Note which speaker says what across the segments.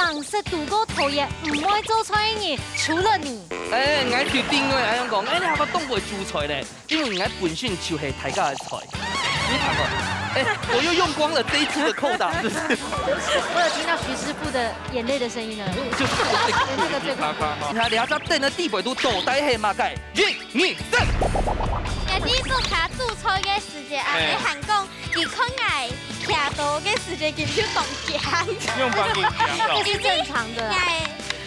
Speaker 1: 忙是度过头也唔会做菜嘅人，除了你。
Speaker 2: 哎，我就定位安样讲，哎，你还不懂会煮菜咧？因为我本身就是大家的菜。你看过？哎，我又用光了这一支的扣打，是不是？
Speaker 1: 我有听到徐师傅的眼泪的声音呢。
Speaker 2: 就是
Speaker 1: 那个最夸张。
Speaker 2: 你看，两只灯的地位都倒底系马介，1、2、3。
Speaker 3: 也是做卡煮菜嘅時節啊，你行講而佢捱徛到嘅時節，叫做凍鏡。
Speaker 4: 用방금
Speaker 1: 这是正常的。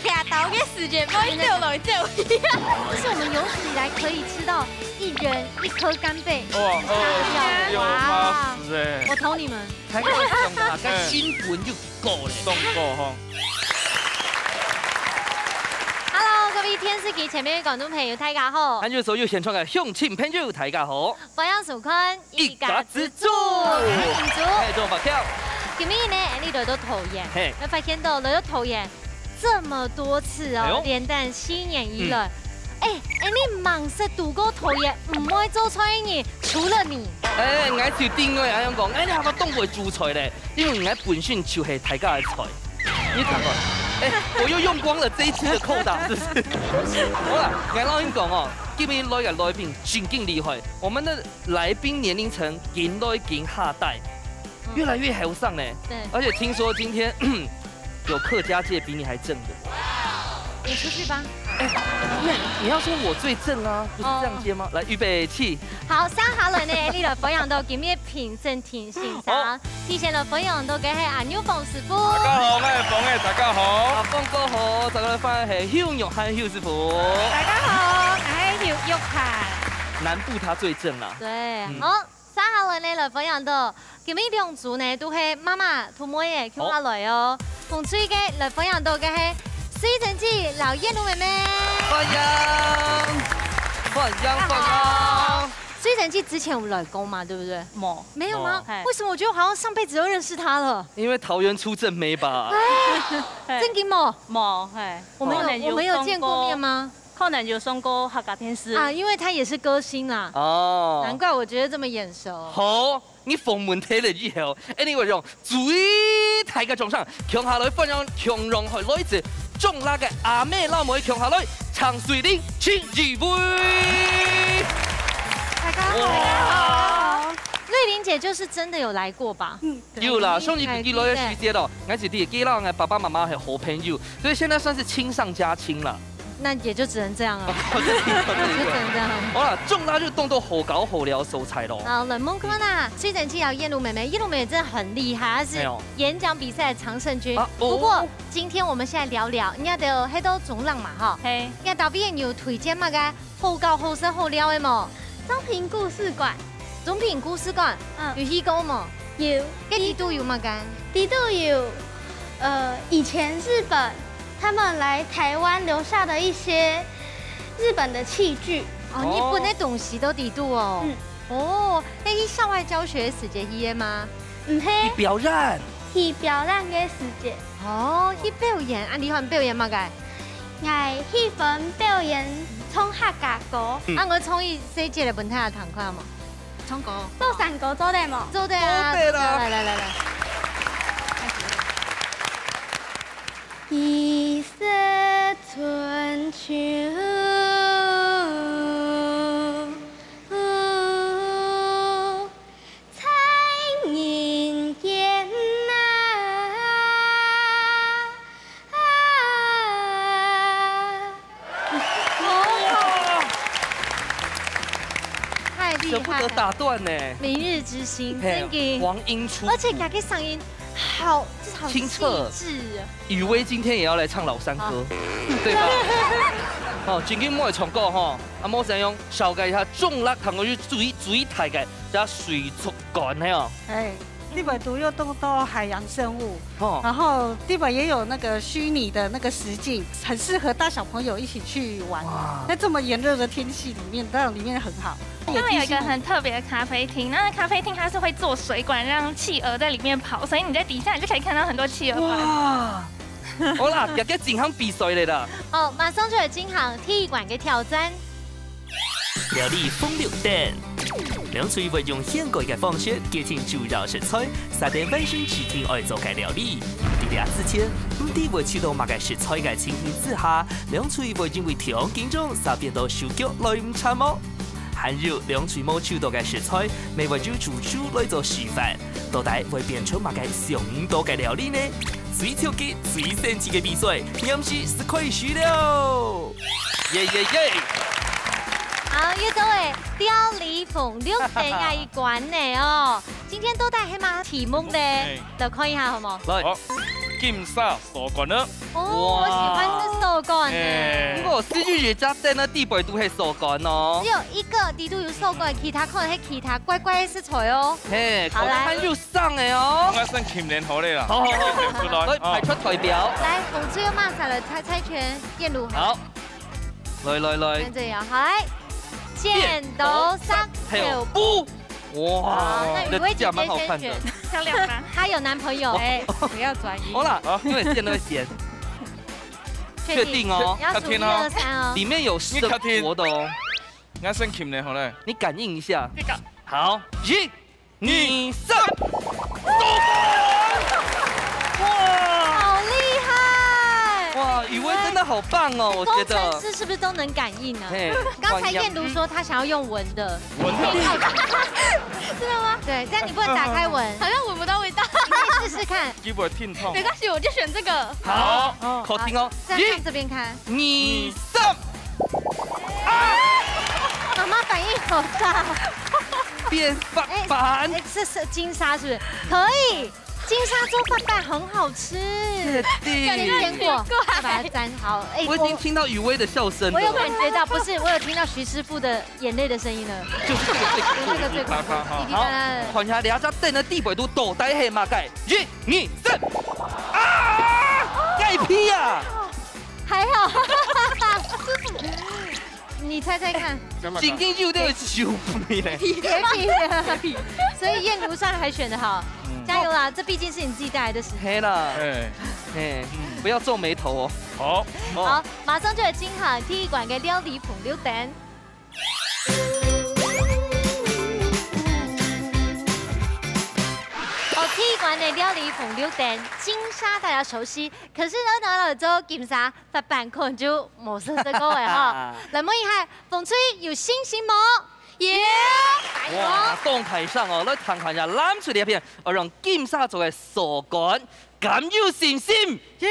Speaker 3: 徛到嘅時節，可以走來走去。
Speaker 1: 这是我们有史以来可以吃到一人1颗干贝。
Speaker 4: 哇，有麻死哎！
Speaker 1: 我投你们。
Speaker 2: 睇嗰種馬介新本就夠咧。
Speaker 4: 凍過哈。
Speaker 1: Hello， 各位電視機前面嘅觀眾朋友，大家好。
Speaker 2: 咱就所有現場嘅鄉親朋友，大家好。
Speaker 1: 歡迎收看
Speaker 2: 一家之主。
Speaker 1: 係
Speaker 2: 做白跳。
Speaker 1: 今日呢，你來到桃園，
Speaker 2: 嘿，
Speaker 1: 會發現到來到桃園這麼多次哦，連彈新年以來，你忙是度過桃園唔會做菜嘅人，除了你。
Speaker 2: 哎，我就定位安樣講，哎，你還不懂會煮菜咧？因為我本身就是大家的菜。你看過？哎，我又用光了這一支的扣打，是不是？好啦，我老實講哦，今日來嘅來賓真勁厲害，我們的來賓年齡層越來越下代，越來越後生呢。
Speaker 1: 對。
Speaker 2: 而且聽說今天有客家界比你還正的。
Speaker 1: 你出去吧。
Speaker 2: 你要說我最正啊，不是這樣接嗎？來，預備起。
Speaker 1: 好，生下來呢，你來分享到今日評審庭欣賞，提前來分享到嘅係阿牛馮師傅。
Speaker 4: 大家好，我係馮嘅，大家好。
Speaker 2: 阿馮哥好，再來翻係邱玉涵邱師傅。
Speaker 3: 大家好，我係廖玉涵。
Speaker 2: 南部他最正啦。
Speaker 1: 對，好，生下來呢來分享到今日兩組呢都係媽媽同妹嘅，叫下來哦。馮翠嘅來分享到嘅係水晶記老燕奴妹妹。
Speaker 2: 歡迎，歡迎。
Speaker 1: 水晶記之前有來過嘛，對不對？沒有嗎？為什麼我覺得我好像上輩子都認識他了？
Speaker 2: 因為桃園出正妹吧。
Speaker 1: 真嘅冇？
Speaker 5: 冇，係。
Speaker 1: 我們有見過面嗎？
Speaker 5: 可能有送過客家電視
Speaker 1: 啊，因為他也是歌星啦。
Speaker 2: 哦。
Speaker 1: 難怪我覺得這麼眼熟。
Speaker 2: 好，你訪問睇了以後，anyway 用最大嘅獎賞，強下來分享強榮去女子中辣嘅阿妹老妹強下來，長水玲千二杯。
Speaker 1: 大家好，瑞玲姐就是真的有來過吧？
Speaker 2: 有啦，上次佢來嘅時節咯，我是啲基佬嘅爸爸媽媽係好朋友，所以現在算是親上加親啦。
Speaker 1: 那也就只能這樣了，就只能這樣。
Speaker 2: 好啦，中辣就動到好搞好料手菜咯。
Speaker 1: 好，冷門科啦，水晶記有燕奴妹妹，燕奴妹妹真的很厲害，她是演講比賽的常勝軍。不過今天我們現在聊聊，人家就喺度中辣嘛，哈。嘿，人家導演有推薦嘛個好搞好食好料的冇？
Speaker 3: 中平故事館，
Speaker 1: 中平故事館，有去過冇？
Speaker 3: 有。
Speaker 1: 跟地都有嘛個？
Speaker 3: 地都有，以前日本他們來台灣留下的一些日本的器具。
Speaker 1: 哦，日本的東西都地都哦。哦，那是校外教學時節去的嗎？
Speaker 3: 唔係。
Speaker 2: 去表演。
Speaker 3: 去表演嘅時節。
Speaker 1: 哦，去表演，啊，你喜歡表演嘛個？
Speaker 3: 我喜歡表演唱客家歌。
Speaker 1: 啊，我創意這節的問題係同款冇？唱歌。
Speaker 3: 做山歌做得冇？
Speaker 1: 做得啊。
Speaker 2: 做得啦。
Speaker 1: 來。
Speaker 3: 一色春秋，彩人間
Speaker 1: 太厲害了，
Speaker 2: 捨不得打斷呢。
Speaker 1: 明日之星，真嘅。
Speaker 2: 黃鶯出，
Speaker 1: 而且佢嘅嗓音好
Speaker 2: 清澈。雨薇今天也要來唱老山歌，對吧？哦，今天我會唱歌哈，阿莫想用紹介一下中辣同我要注意大嘅，加水族館係哦。
Speaker 6: 哎，地板圖又動到海洋生物，然後地板也有那個虛擬的那個實境，很適合帶小朋友一起去玩。在這麼炎熱的天氣裡面，當然裡面很好。
Speaker 7: 他們有一個很特別的咖啡廳，那咖啡廳它是會做水管，讓企鵝在裡面跑，所以你在底下你就可以看到很多企鵝跑。
Speaker 2: 哇！好啦，日嘅健康比賽嚟啦。
Speaker 1: 哦，馬上就係金行體育館嘅挑戰。
Speaker 8: 條理風流燈。凉水会用现改嘅方式加添主要食材，3点温馨指定愛做嘅料理。在俩之前，唔啲會取到乜嘅食材嘅情形之下，涼水會因為條件中撒變到手腳來唔參麼。含入涼水冇取到嘅食材，未會就煮出來做示範，到底會變出乜嘅上道嘅料理呢？最挑機、最神奇嘅比賽，臨時是開始了！耶耶耶！
Speaker 1: 好，又到誒料理鳳6等嘅一關呢哦，今天都帶係乜題目呢？就看一下好冇？
Speaker 4: 好，金沙鎖棍啦。
Speaker 1: 哦，我喜歡吃手棍呢。
Speaker 2: 不過私語家店呢地位都係手棍哦。
Speaker 1: 只有一個地都有手棍，其他可能係其他怪怪嘅食材哦。
Speaker 2: 嘿，
Speaker 1: 好來，
Speaker 2: 看又上嘅哦。
Speaker 4: 我先鉗練好你啦。
Speaker 2: 好，所以排出代表。
Speaker 1: 來，鳳翠又馬上來猜拳，燕如。
Speaker 2: 好，來。
Speaker 1: 跟這樣，好來。剪刀石頭布，
Speaker 2: 哇，
Speaker 1: 那雨薇姐姐
Speaker 2: 蠻好看的，
Speaker 7: 漂亮嗎？
Speaker 1: 她有男朋友哎，不要轉移。
Speaker 2: 好啦，因為剪那個剪，確定哦，
Speaker 1: 要數1、2、3哦，
Speaker 2: 裡面有生活的哦。
Speaker 4: 我先鉗練好咧，
Speaker 2: 你感應一下。
Speaker 7: 這個
Speaker 2: 好，1、2、3，
Speaker 1: 好厲害！
Speaker 2: 哇，雨薇真的好棒哦，我覺得。
Speaker 1: 工程師是不是都能感應呢？剛才燕如說她想要用聞的，
Speaker 7: 真的嗎？
Speaker 1: 對，這樣你不能打開聞，
Speaker 7: 好像聞不到味道。
Speaker 1: 你可以試試看。
Speaker 4: 基本聽痛。
Speaker 7: 沒關係，我就選這個。
Speaker 2: 好，確定哦。
Speaker 1: 這樣看這邊看。
Speaker 2: 1、2、3，
Speaker 1: 媽媽反應好大。
Speaker 2: 變法板。
Speaker 1: 是金沙是不是？可以。金沙做飯飯很好吃，
Speaker 2: 感
Speaker 1: 覺見過，把它沾好。哎，
Speaker 2: 我已經聽到雨薇的笑聲了。
Speaker 1: 我有感覺到，不是，我有聽到徐師傅的眼淚的聲音了。
Speaker 2: 就是這個最
Speaker 1: 好，
Speaker 2: 看下兩隻燈的地位都倒帶係嘛蓋？1、2、3，蓋皮啊！
Speaker 1: 還好，你猜猜看。
Speaker 2: 緊緊就那個手皮嘞，
Speaker 1: 鐵皮，所以燕如算還選得好。加油啦！這畢竟是你自己帶來的食材。
Speaker 2: 黑啦，不要皺眉頭哦。
Speaker 1: 好，馬上就係金行體育館嘅料理鳳6等。體育館嘅料理鳳6等，金沙大家熟悉，可是呢，拿了之後金沙發版可能就冇食這個位哈。來問一下，鳳翠有信心嗎？
Speaker 2: 哇！動台上哦，來看看下攬出嚟一片，我用金沙做嘅鎖棍，咁有信心。你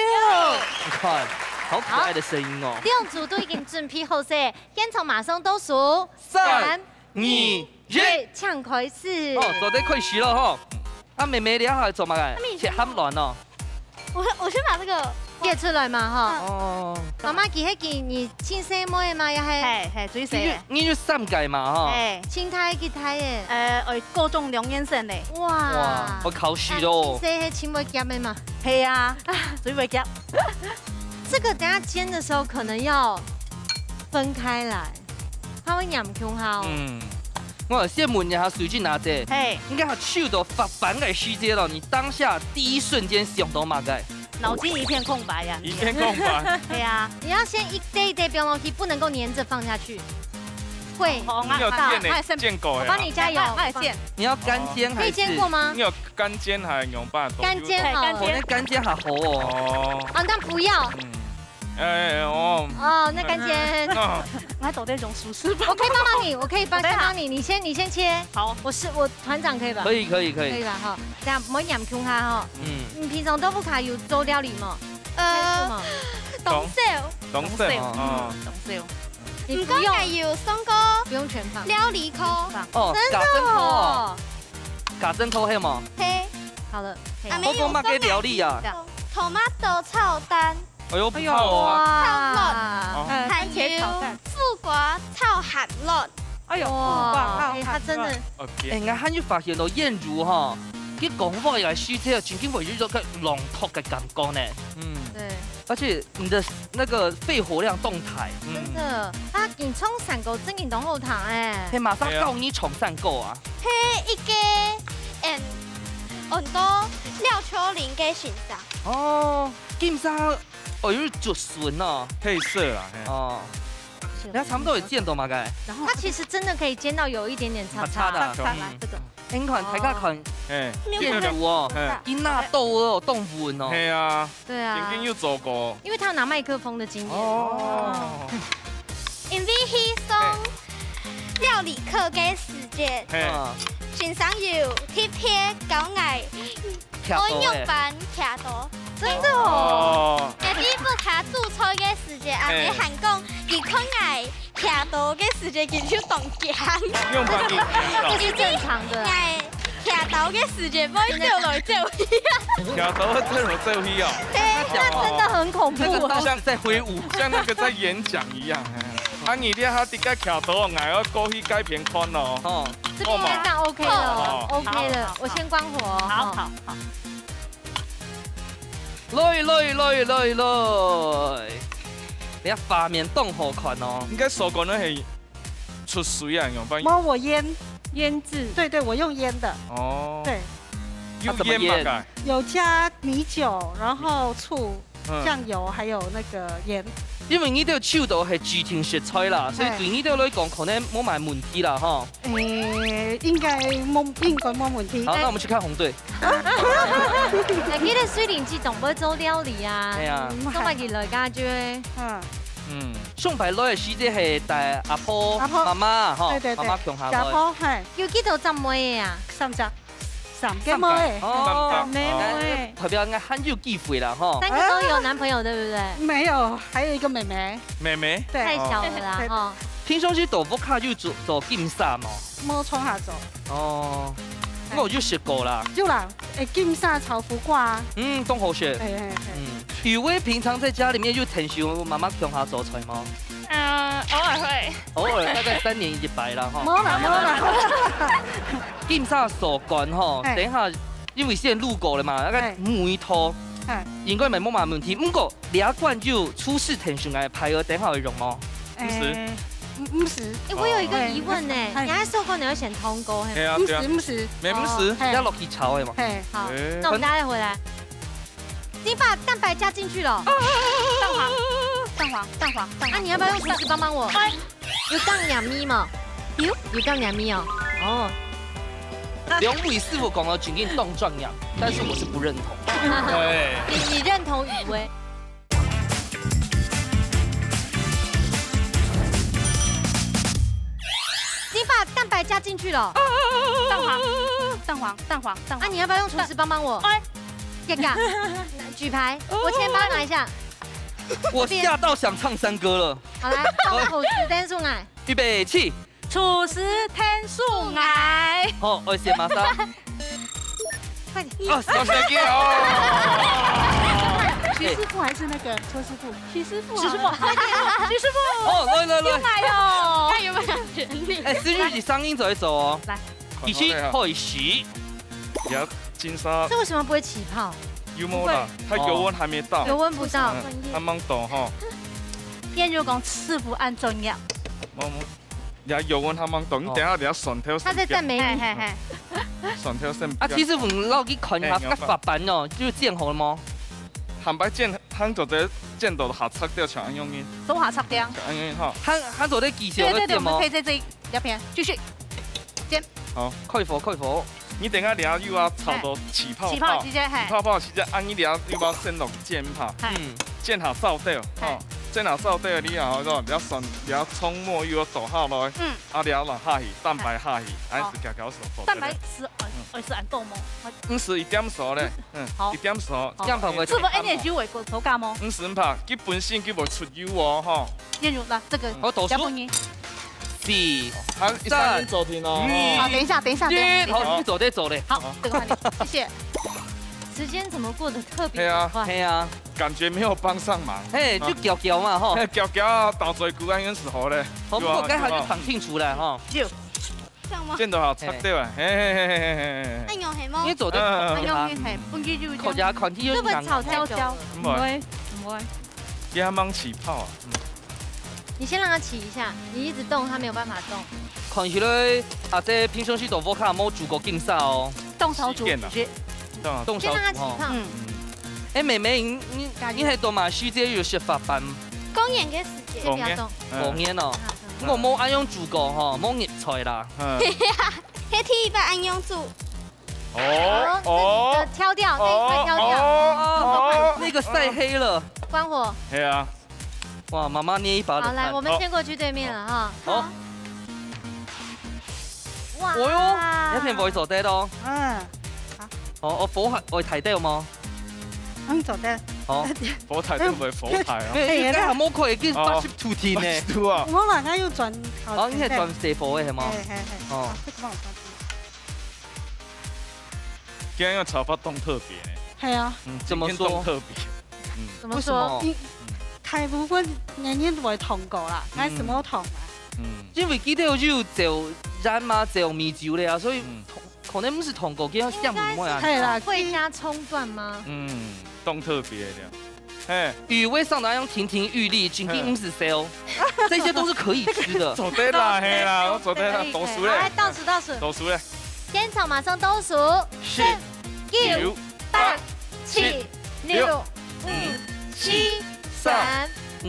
Speaker 2: 看，好可愛的聲音哦。
Speaker 1: 兩組都已經準備好勢，現場馬上倒數3、2、1，搶開始。
Speaker 2: 哦，做得開始了哈。啊，妹妹你喺做乜嘅？切餡卵哦。
Speaker 3: 我先把這個
Speaker 1: 列出來嘛哈。
Speaker 2: 哦。
Speaker 1: 媽媽記起件你青色妹嘛，又係。
Speaker 5: 係最細嘅。
Speaker 2: 你要3屆嘛哈。
Speaker 5: 係。
Speaker 1: 青苔嘅苔嘅。
Speaker 5: 我各種兩顏色嘅。
Speaker 1: 哇。
Speaker 2: 我考試咯。
Speaker 1: 青色係青梅夾嘅嘛。
Speaker 5: 係啊，水梅夾。
Speaker 1: 這個等下煎的時候可能要分開來，它會黏住下。
Speaker 2: 我先問一下水晶阿姐，應該係手到發板嘅時間咯，你當下第一瞬間想到乜嘅？
Speaker 5: 腦筋一片空白呀！
Speaker 4: 一片空白。
Speaker 1: 對啊，你要先一堆一堆冰東西，不能夠黏着放下去。會。
Speaker 4: 你有煎的，煎過呀？
Speaker 1: 我幫你加油，
Speaker 5: 我也煎。
Speaker 2: 你要乾煎還是？
Speaker 1: 可以煎過嗎？
Speaker 4: 你有乾煎還是用辦法？
Speaker 1: 乾煎好。
Speaker 2: 我那乾煎好好哦。
Speaker 1: 啊，但不要。哦，那乾煎。
Speaker 5: 我走這種熟食吧。
Speaker 1: 我可以幫幫你，我可以幫你，你先切。好，我團長可以吧？
Speaker 2: 可以。可以
Speaker 1: 吧？哈，這樣唔好嚴重下哈。你平常豆腐卡有做料理嗎？
Speaker 3: 懂少。
Speaker 4: 懂少。
Speaker 1: 你不用
Speaker 3: 要松哥，
Speaker 1: 不用全放。
Speaker 3: 料理科。
Speaker 2: 哦，假真扣哦。假真扣係嘛？
Speaker 3: 嘿，
Speaker 1: 好了。
Speaker 2: 我講乜嘅料理啊
Speaker 3: ？Tomato 炒蛋。
Speaker 2: 哎呦，
Speaker 1: 哇！
Speaker 3: 番茄炒蛋，副瓜炒鹹肉。
Speaker 6: 哎呦，哇！
Speaker 1: 他真的。
Speaker 2: 哎，我還要發現到燕如哈，佢講話又係書車，全經圍繞咗個龍托嘅感覺呢。
Speaker 1: 對。
Speaker 2: 而且你的那個肺活量動態。
Speaker 1: 真的，啊，健創3個真健當好糖誒。
Speaker 2: 係馬上教你重3個啊。
Speaker 3: 嘿，一個很多廖秋玲嘅選擇。
Speaker 2: 哦，金沙。哦，有竹筍哦，
Speaker 4: 配色啦。
Speaker 2: 哦，它差不多会煎到嘛个。
Speaker 1: 然后它其实真的可以煎到有一点点叉叉
Speaker 5: 的。来这个，
Speaker 2: 你看大家看，
Speaker 4: 面
Speaker 2: 糊哦，囡仔豆哦，冻粉哦。
Speaker 4: 系啊，
Speaker 1: 对啊，
Speaker 4: 曾经有做过。
Speaker 1: 因为他有拿麦克风的经验。
Speaker 3: 哦。因为迄种料理课嘅時間，線上有貼片教藝應用版卡到，
Speaker 1: 真的哦。
Speaker 3: 第一步卡做菜嘅時間，阿你韓講而看藝卡到嘅時間見到動鏡，
Speaker 4: 用版
Speaker 1: 這是正常的。
Speaker 3: 卡到嘅時間，唔可以掉來掉去啊！
Speaker 4: 卡到掉來掉去啊！
Speaker 1: 那真的很恐怖，
Speaker 2: 好像在揮舞，
Speaker 4: 像那個在演講一樣。啊，你咧哈，啲個卡到嗌我過去改片看咯。
Speaker 1: 哦，這邊應該這樣 OK 了 ，OK 了，我先關火。好。來，你下面凍好看哦。
Speaker 4: 應該手工咧係出水啊，用翻。
Speaker 6: 我腌制，对，我用腌的。
Speaker 4: 哦。
Speaker 6: 对。
Speaker 2: 有腌吗？
Speaker 6: 有加米酒，然后醋、酱油，还有那个盐。
Speaker 2: 因為呢條手道係自然食材啦，所以對呢條嚟講可能冇埋問題啦，哈。
Speaker 6: 應該冇問題。
Speaker 2: 好，那我們去看紅隊。
Speaker 1: 記得水靈機仲要做料理啊。
Speaker 2: 係啊。
Speaker 1: 咁咪熱來家住。
Speaker 2: 上排攞嘅師姐係帶阿婆、媽媽，哈，媽媽強下來。
Speaker 6: 阿婆係。
Speaker 1: 要幾多浸妹啊
Speaker 6: ？3隻。3個妹。
Speaker 2: 哦。妹。代表應該很有機會啦，哈。
Speaker 1: 3個都有男朋友，對不對？
Speaker 6: 沒有，還有一個妹妹。
Speaker 4: 妹妹。
Speaker 1: 太小了啦，哈。
Speaker 2: 聽上去豆腐卡要做劍沙嘛？
Speaker 6: 冇從下做。
Speaker 2: 哦。我就食過啦。
Speaker 6: 就啦，劍沙炒苦瓜。
Speaker 2: 都好食。雨薇平常在家裡面就挺喜歡媽媽強下做菜嗎？
Speaker 7: 偶爾會。
Speaker 2: 偶爾大概3年1擺啦，哈。
Speaker 6: 冇啦。
Speaker 2: 劍沙手乾哈，等一下因為先路過了嘛，大概每套應該唔係冇乜問題。不過兩罐就出示挺上來排額，等一下會用嗎
Speaker 6: ？50。
Speaker 1: 我有一個疑問呢，你喺手乾你要先通過係
Speaker 6: 嗎？50。
Speaker 2: 沒50，要落去炒的嘛。
Speaker 1: 好，那我們待會回來。你把蛋白加進去了。蛋黃。啊，你要不要用廚師幫我？有當兩米嘛？有當兩米哦。哦。
Speaker 2: 兩位師傅講了決定動壯陽，但是我是不認同。
Speaker 4: 對。
Speaker 1: 你認同雨薇？你把蛋白加進去了。蛋黃。啊，你要不要用廚師幫我？這個舉牌，我先幫拿一下。
Speaker 2: 我嚇到想唱山歌了。
Speaker 1: 好來，廚師天數愛。
Speaker 2: 預備起。
Speaker 5: 廚師天數愛。
Speaker 2: 好，我先馬上。
Speaker 1: 快點。
Speaker 4: 哦，小學雞哦。
Speaker 6: 徐師傅還是那個邱師傅？
Speaker 5: 徐師傅。
Speaker 2: 哦，來。
Speaker 5: 來哦。
Speaker 3: 看有沒有權利？
Speaker 2: 哎，思雨，你聲音走一走哦。
Speaker 5: 來。
Speaker 2: 第七開始。
Speaker 4: 有金沙。
Speaker 1: 這為什麼不會起泡？
Speaker 4: 有冇啦？它油溫還沒到。
Speaker 1: 油溫不到。
Speaker 4: 啱啱到哈。
Speaker 5: 燕如講師傅按重要。
Speaker 4: 你油溫啱啱到，你等下順條。
Speaker 1: 他在讚美你。
Speaker 4: 順條線。
Speaker 2: 啊，其實我們老幾看下個法版哦，就煎好了嗎？
Speaker 4: 坦白煎，佢就在煎到下拆掉長安用嘅。
Speaker 5: 都下拆掉。
Speaker 4: 長安用哈。
Speaker 2: 佢做啲技巧嘅煎嗎？
Speaker 5: 可以在這一邊繼續煎。
Speaker 4: 好，
Speaker 2: 開火。
Speaker 4: 你等下要炒到起泡
Speaker 5: 直接
Speaker 4: 起泡時間，按你要先落煎泡，煎下掃掉，煎下掃掉你後個你順你蔥末要倒下來，啊你落下去蛋白下去，還是夾熟。
Speaker 5: 蛋白是按豆嗎
Speaker 4: ？50一點熟咧，1點熟。
Speaker 2: 這樣拍會。
Speaker 5: 是不按點就會口感嗎
Speaker 4: ？50拍，佢本身佢無出油哦，吼。
Speaker 5: 燕如，嗱，這個
Speaker 2: 我倒數。4、3、
Speaker 4: 走停哦。
Speaker 5: 好，等一下。
Speaker 2: 好，你走嘞。
Speaker 5: 好，這個換你，謝謝。
Speaker 1: 時間怎麼過得特別快？
Speaker 2: 對啊，
Speaker 4: 感覺沒有幫上忙。
Speaker 2: 嘿，就攪嘛，吼。
Speaker 4: 攪倒水骨安樣時候咧。
Speaker 2: 不過該下就躺進出來，哈。
Speaker 3: 這樣嗎？
Speaker 4: 煎到好拆掉啊！
Speaker 3: 按用係嗎？
Speaker 2: 你做得
Speaker 5: 按用係，本機就
Speaker 2: 口夾款體又
Speaker 1: 會炒太久？
Speaker 5: 唔會。
Speaker 4: 給它忙起泡啊！
Speaker 1: 你先讓它起一下，你一直動，它沒有辦法動。
Speaker 2: 看起來啊，這平常時豆腐卡冇煮過勁少哦。
Speaker 5: 凍炒煮，
Speaker 1: 先讓它起泡。
Speaker 2: 哎，妹妹，你係多嘛？師姐有食法版？
Speaker 3: 公演嘅時姐。
Speaker 1: 先不要动。
Speaker 2: 5年哦，我冇按用煮过吼，冇热菜啦。
Speaker 3: 黑铁一般按用煮。
Speaker 1: 哦，挑掉那一块，挑掉。
Speaker 2: 哦，那个晒黑了。
Speaker 1: 关火。
Speaker 4: 对啊。
Speaker 2: 哇，妈妈捏一把。
Speaker 1: 好，来，我们先过去对面了哈。
Speaker 2: 好。
Speaker 1: 哇！
Speaker 2: 哦哟，一片會坐低咯。
Speaker 6: 嗯。
Speaker 2: 哦，我火係會睇到嗎？
Speaker 6: 坐低。
Speaker 2: 好。
Speaker 4: 火台都唔係火台啊。
Speaker 2: 誒，係冇佢叫82天呢。
Speaker 6: 我嗱家要轉。
Speaker 2: 哦，應該係轉射火嘅係嗎？
Speaker 6: 係。
Speaker 2: 哦。
Speaker 4: 今天用炒法凍特別呢。
Speaker 6: 係啊。
Speaker 2: 怎麼說？
Speaker 4: 特別。
Speaker 1: 怎麼說？
Speaker 6: 大部分年年都會燙過啦，嗌什麼燙啊？
Speaker 2: 因為記得有就染嘛就米酒咧啊，所以可能唔是燙過，叫香唔會啊。
Speaker 1: 係啦，會加蔥段嗎？
Speaker 4: 凍特別的。
Speaker 2: 魚味上來用亭亭玉立，僅僅唔是 sale， 這些都是可以吃的。
Speaker 4: 走對啦，係啦，我走對啦，倒數咧。
Speaker 1: 來倒數，
Speaker 4: 倒數咧。
Speaker 1: 現場馬上倒數，10、9、8、7、6、5、7、3、2、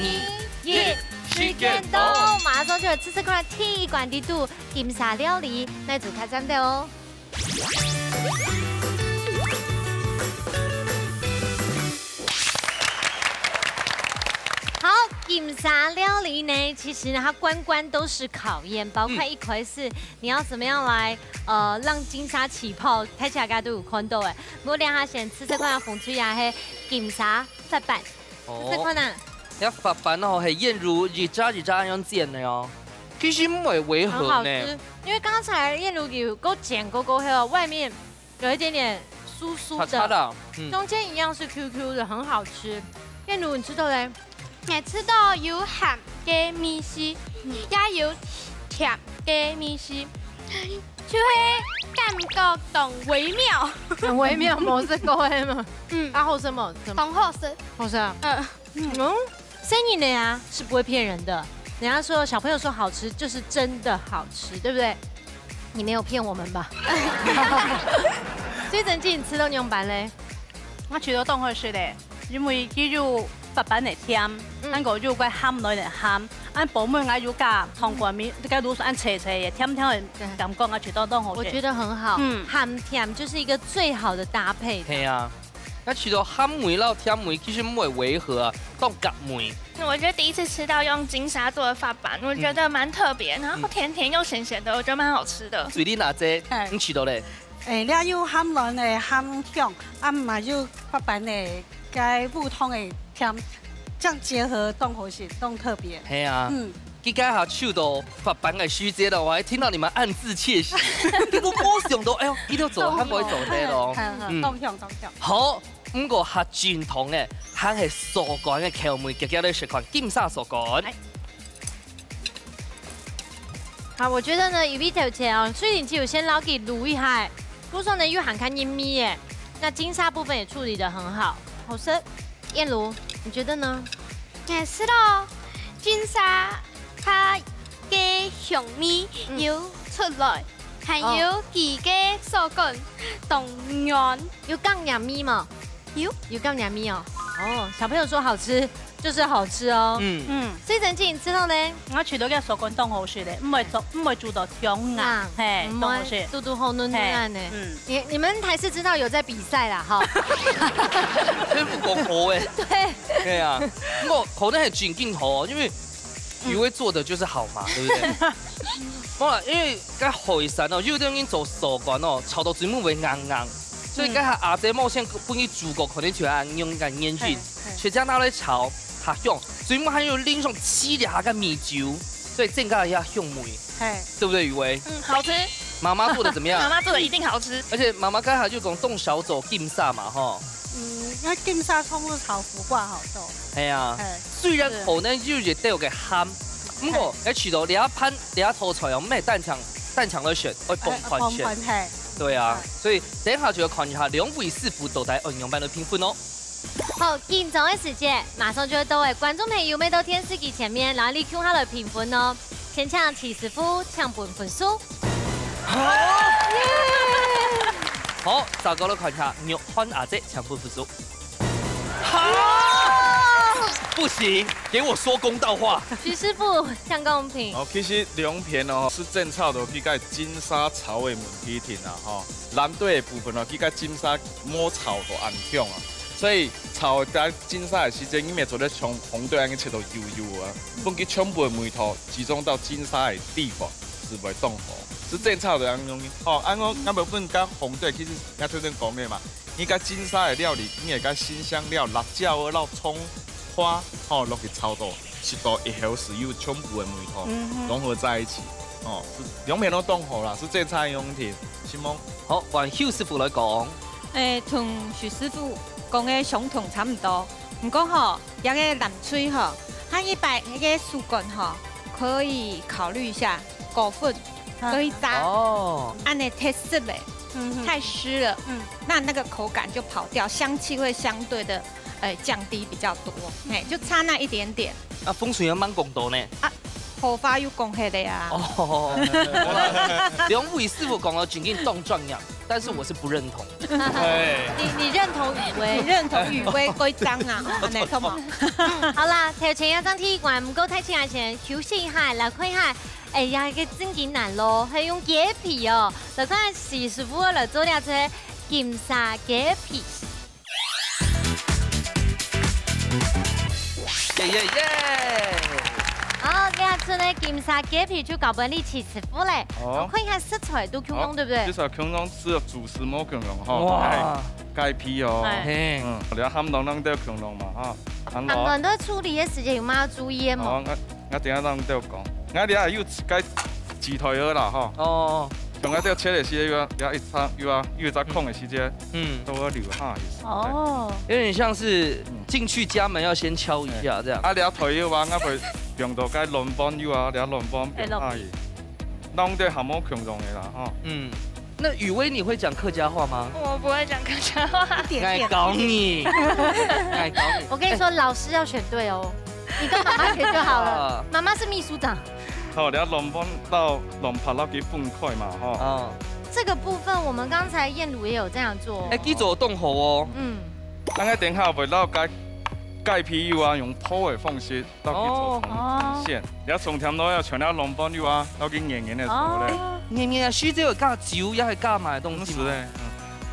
Speaker 1: 1，時間到，馬上就有吃款鐵罐地肚金沙料理，那組開戰的哦。好，金沙料理呢，其實呢，它關關都是考驗，包括一塊是你要怎麼樣來讓金沙起泡，睇起來大家都有看到誒。我哋下先吃這款風吹也係金沙法板，這款啊。
Speaker 2: 一法板哦，係燕如熱渣樣煎的哦，其實唔會違和呢。
Speaker 1: 很好吃，因為剛才燕如有夠剪夠後，外面有一點點酥酥的，中間一樣是 QQ 的，很好吃。燕如，你知道嘞？
Speaker 3: 我知道有鹹嘅米絲，也有甜嘅米絲，就係感覺同微妙，
Speaker 1: 很微妙，冇食過嘅嘛。啊，好食冇？
Speaker 3: 很好食，
Speaker 1: 好食啊。生意呢呀是不會騙人的，人家說小朋友說好吃就是真的好吃，對不對？你沒有騙我們吧？所以陣間你吃到牛板咧，
Speaker 5: 我除咗當好食咧，因為叫做法板嚟甜，按個肉怪鹹來嚟鹹，按薄妹嗌肉加糖果面，加都是按斜斜嘅甜甜嘅感覺，我除咗當好食。
Speaker 1: 我覺得很好，鹹甜就是一個最好的搭配。
Speaker 2: 係啊。那除咗鹹梅到甜梅，其實唔會違和啊，當夾梅。
Speaker 7: 我覺得第一次吃到用金沙做的法板，我覺得蠻特別，然後甜甜又鹹鹹的，我覺得蠻好吃的。
Speaker 2: 水你哪隻？你吃到咧？
Speaker 6: 你有鹹卵的鹹香，啊嘛有法板的該普通的甜，這樣結合當好食，當特別。
Speaker 2: 係啊。佢家下手到法板嘅書姐咯，我還聽到你們暗自竊喜。結果我想到，哎呦，呢度做香港做啲咯。
Speaker 6: 當香。
Speaker 2: 好，不過係傳統嘅，係傻乾嘅蕎麥，嘅叫你食款金沙傻乾。
Speaker 1: 好，我覺得呢，一邊頭前啊，水冷機我先撈給滷一下，路上呢又喊看音咪耶，那金沙部分也處理得很好，好食。燕如，你覺得呢？
Speaker 3: 也是咯，金沙。它嘅香味要出來，還有佢嘅手感動人。
Speaker 1: 有降牙咪嘛？有降牙咪哦。哦，小朋友說好吃就是好吃哦。所以陣間之後呢，
Speaker 5: 我除到嘅手感當好食咧，唔會做到香硬，係當好食，
Speaker 1: 嘟嘟好嫩嫩呢。你們還是知道有在比賽啦，哈。
Speaker 2: 天賦國好誒。對。對啊，不過可能係轉鏡頭，因為。魚味做的就是好嘛，對不對？好啦，因為該海產哦，有啲已經做手乾哦，炒到水母會硬硬，所以該下阿姐某先本去煮過，可能就係用個煙菌，全家拿來炒，它香。水母還有淋上7兩個米酒，所以正該要香梅，對不對？魚味？
Speaker 7: 好吃。
Speaker 2: 媽媽做的怎麼樣？
Speaker 7: 媽媽做的一定好吃。
Speaker 2: 而且媽媽該下就講凍小走金沙嘛，哈。
Speaker 6: 因為金沙通過炒苦瓜好做。
Speaker 2: 係啊，雖然可能就係都有個鹹，不過喺廚度你一噴你一套菜有咩蛋腸來選，會崩盤選。對啊，所以等下就要看一下兩位師傅到底按樣辦嚟評分哦。
Speaker 1: 好，緊張的時間，馬上就會到位，觀眾朋友們到電視機前面，然後你 Q 下來評分哦。先搶齊師傅搶分數。
Speaker 2: 好，就過嚟看下玉漢阿姐搶分數。好。不行，给我说公道话。
Speaker 1: 徐师傅，相公平。
Speaker 4: 哦，其实凉片哦是正炒的，去甲金沙炒的问题停啊吼。蓝队的部分哦，去甲金沙抹炒都安强啊。所以炒在金沙的时间，伊咪做咧从红队安尼切到油油啊，本去全部的梅头集中到金沙的地方，是袂动火。是正炒的安用哦，按我部分甲红队其实刚才恁讲的嘛，伊甲金沙的料理，伊会甲新香料、辣椒啊、老葱。花哦落去炒到10度以后是有全部的梅头融合在一起哦，两面都冻好啦，是正菜用品。是吗？
Speaker 2: 好，换邱师傅来讲。
Speaker 9: 同徐师傅讲的相同差不多，不过吼，那个南吹吼，它一百那个树根吼，可以考虑一下果粉可以炸哦，按那太湿了，太湿了，那个口感就跑掉，香气会相对的。降低比较多，就差那一点点。
Speaker 2: 啊，风水也蛮公道呢。啊，
Speaker 9: 头发有讲黑的呀。
Speaker 2: 哦，两位师傅讲了仅仅动壮阳，但是我是不认同。
Speaker 1: 你认同雨薇？
Speaker 9: 认同雨薇规章啊？哪个嘛？
Speaker 1: 好啦，头前一张体育馆唔够太清前，休息一下，来看一下。哎呀，一个真几难咯，係用雞皮哦，就看徐師傅嚟做了這金沙雞皮。
Speaker 2: 耶！
Speaker 1: 好，今日出呢金沙雞皮就搞本利起師傅嘞。我看一下食材都強龍，對不對？
Speaker 4: 這是強龍是主食冇強龍哈。哇！雞皮哦，你喊到啷都強龍嘛哈。
Speaker 1: 很多人都處理嘅時間有乜要注意嘅嘛？
Speaker 4: 我等下啷都講，我哋係有雞雞腿兒啦哈。哦。用嗰啲切嘅時間，有一隻空嘅時間，都要留下意思。
Speaker 1: 哦，
Speaker 2: 有點像是進去家門要先敲一下這樣。
Speaker 4: 啊，你腿要話，我會用到嗰輪幫要啊，你輪幫別下意。弄啲係冇強壯嘅啦，哈。
Speaker 2: 那雨薇你會講客家話嗎？
Speaker 7: 我不會講客家話。
Speaker 2: 愛搞你，愛搞你。
Speaker 1: 我跟你說，老師要選對哦，你跟媽媽學就好了。媽媽是秘書長。
Speaker 4: 好，你要弄幫到弄拍到幾分塊嘛，哈。哦。
Speaker 1: 這個部分我們剛才燕魯也有這樣做。
Speaker 2: 幾做動好哦。
Speaker 4: 等下等下會到雞皮油啊，用鋪嘅方式到去做重線。你從甜到要全了弄幫油啊，到去硬硬嘅時候咧。
Speaker 2: 硬硬嘅須只有加酒，也係加埋東西。
Speaker 4: 是咧，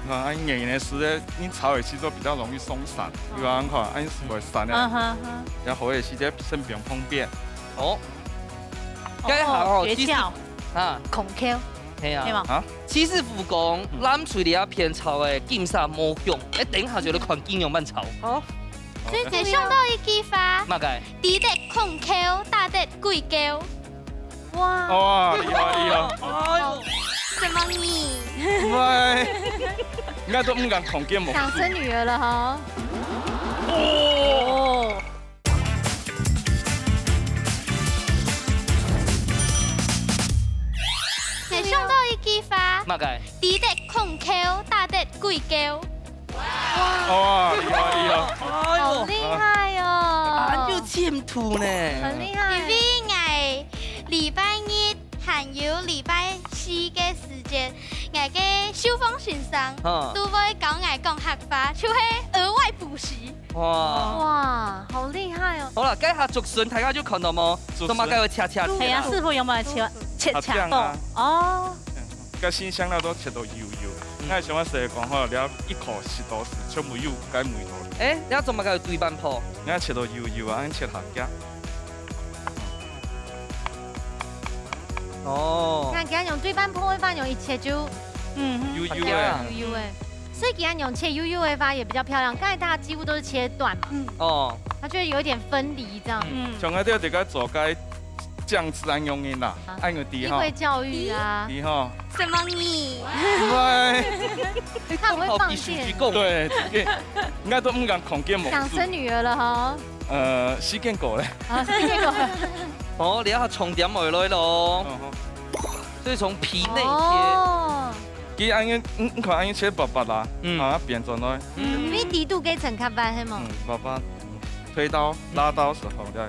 Speaker 4: 啊硬硬嘅時咧，你炒嘅時候比較容易鬆散，有啊看，按會散咧。然後嘅時間身邊方便。哦。
Speaker 2: 該好
Speaker 1: 訣竅啊，孔 Q
Speaker 2: 係啊，啊，七師傅講，咱處理一片炒嘅金沙冇用，等下就嚟看金用慢炒。哦，
Speaker 3: 所以就想到一句話，
Speaker 2: 乜嘅？
Speaker 3: 低得孔 Q， 大得貴 Q。
Speaker 1: 哇！
Speaker 4: 哇，厲害！
Speaker 3: 哎呦，什麼你？
Speaker 4: 唔係，應該都唔敢孔 Q 冇。
Speaker 1: 想生女兒了哈！哦。
Speaker 3: 想到一句話，
Speaker 2: 乜嘅？
Speaker 3: 低得孔 Q， 大得貴 Q。
Speaker 4: 哇，厲害！
Speaker 1: 好厲害哦！
Speaker 2: 啊，就欠土呢，
Speaker 1: 很厲害。
Speaker 3: 因為我禮拜日還有禮拜四嘅時間，我嘅小鳳先生都會教我講客話，就係額外補習。
Speaker 1: 哇，好厲害哦！
Speaker 2: 好啦，該下竹筍，大家都看到冇？都嘛該會切。
Speaker 1: 係啊，師傅有冇切到？哦。
Speaker 4: 個新香料都切到油油，我想我成日講好，你一口10度時全部油該梅頭。
Speaker 2: 誒，你做乜該對半泡？
Speaker 4: 你切到油油啊，切下夾。
Speaker 2: 哦。
Speaker 1: 看，給他用對半泡的話，用一切就
Speaker 4: 油油
Speaker 1: 的。所以給他用切油油的話也比較漂亮。剛才大家幾乎都是切斷嘛。哦。它就會有一點分離這樣。
Speaker 4: 像我哋這個做該醬汁安用的啦，安個底哈。
Speaker 1: 機會教育啊。
Speaker 4: 底哈。
Speaker 3: 什麼你？
Speaker 1: 他會放線。
Speaker 4: 對，應該都唔敢恐驚冇。
Speaker 1: 想生女兒了哈。
Speaker 4: 試見過咧。
Speaker 1: 啊，試見過。
Speaker 2: 哦，你要重點落來咯。所以從皮內切。
Speaker 4: 佢安樣，你看安樣切薄薄啦，啊變咗來。
Speaker 1: 因為底度給層卡白係嗎？
Speaker 4: 薄薄，推刀拉刀時候咧，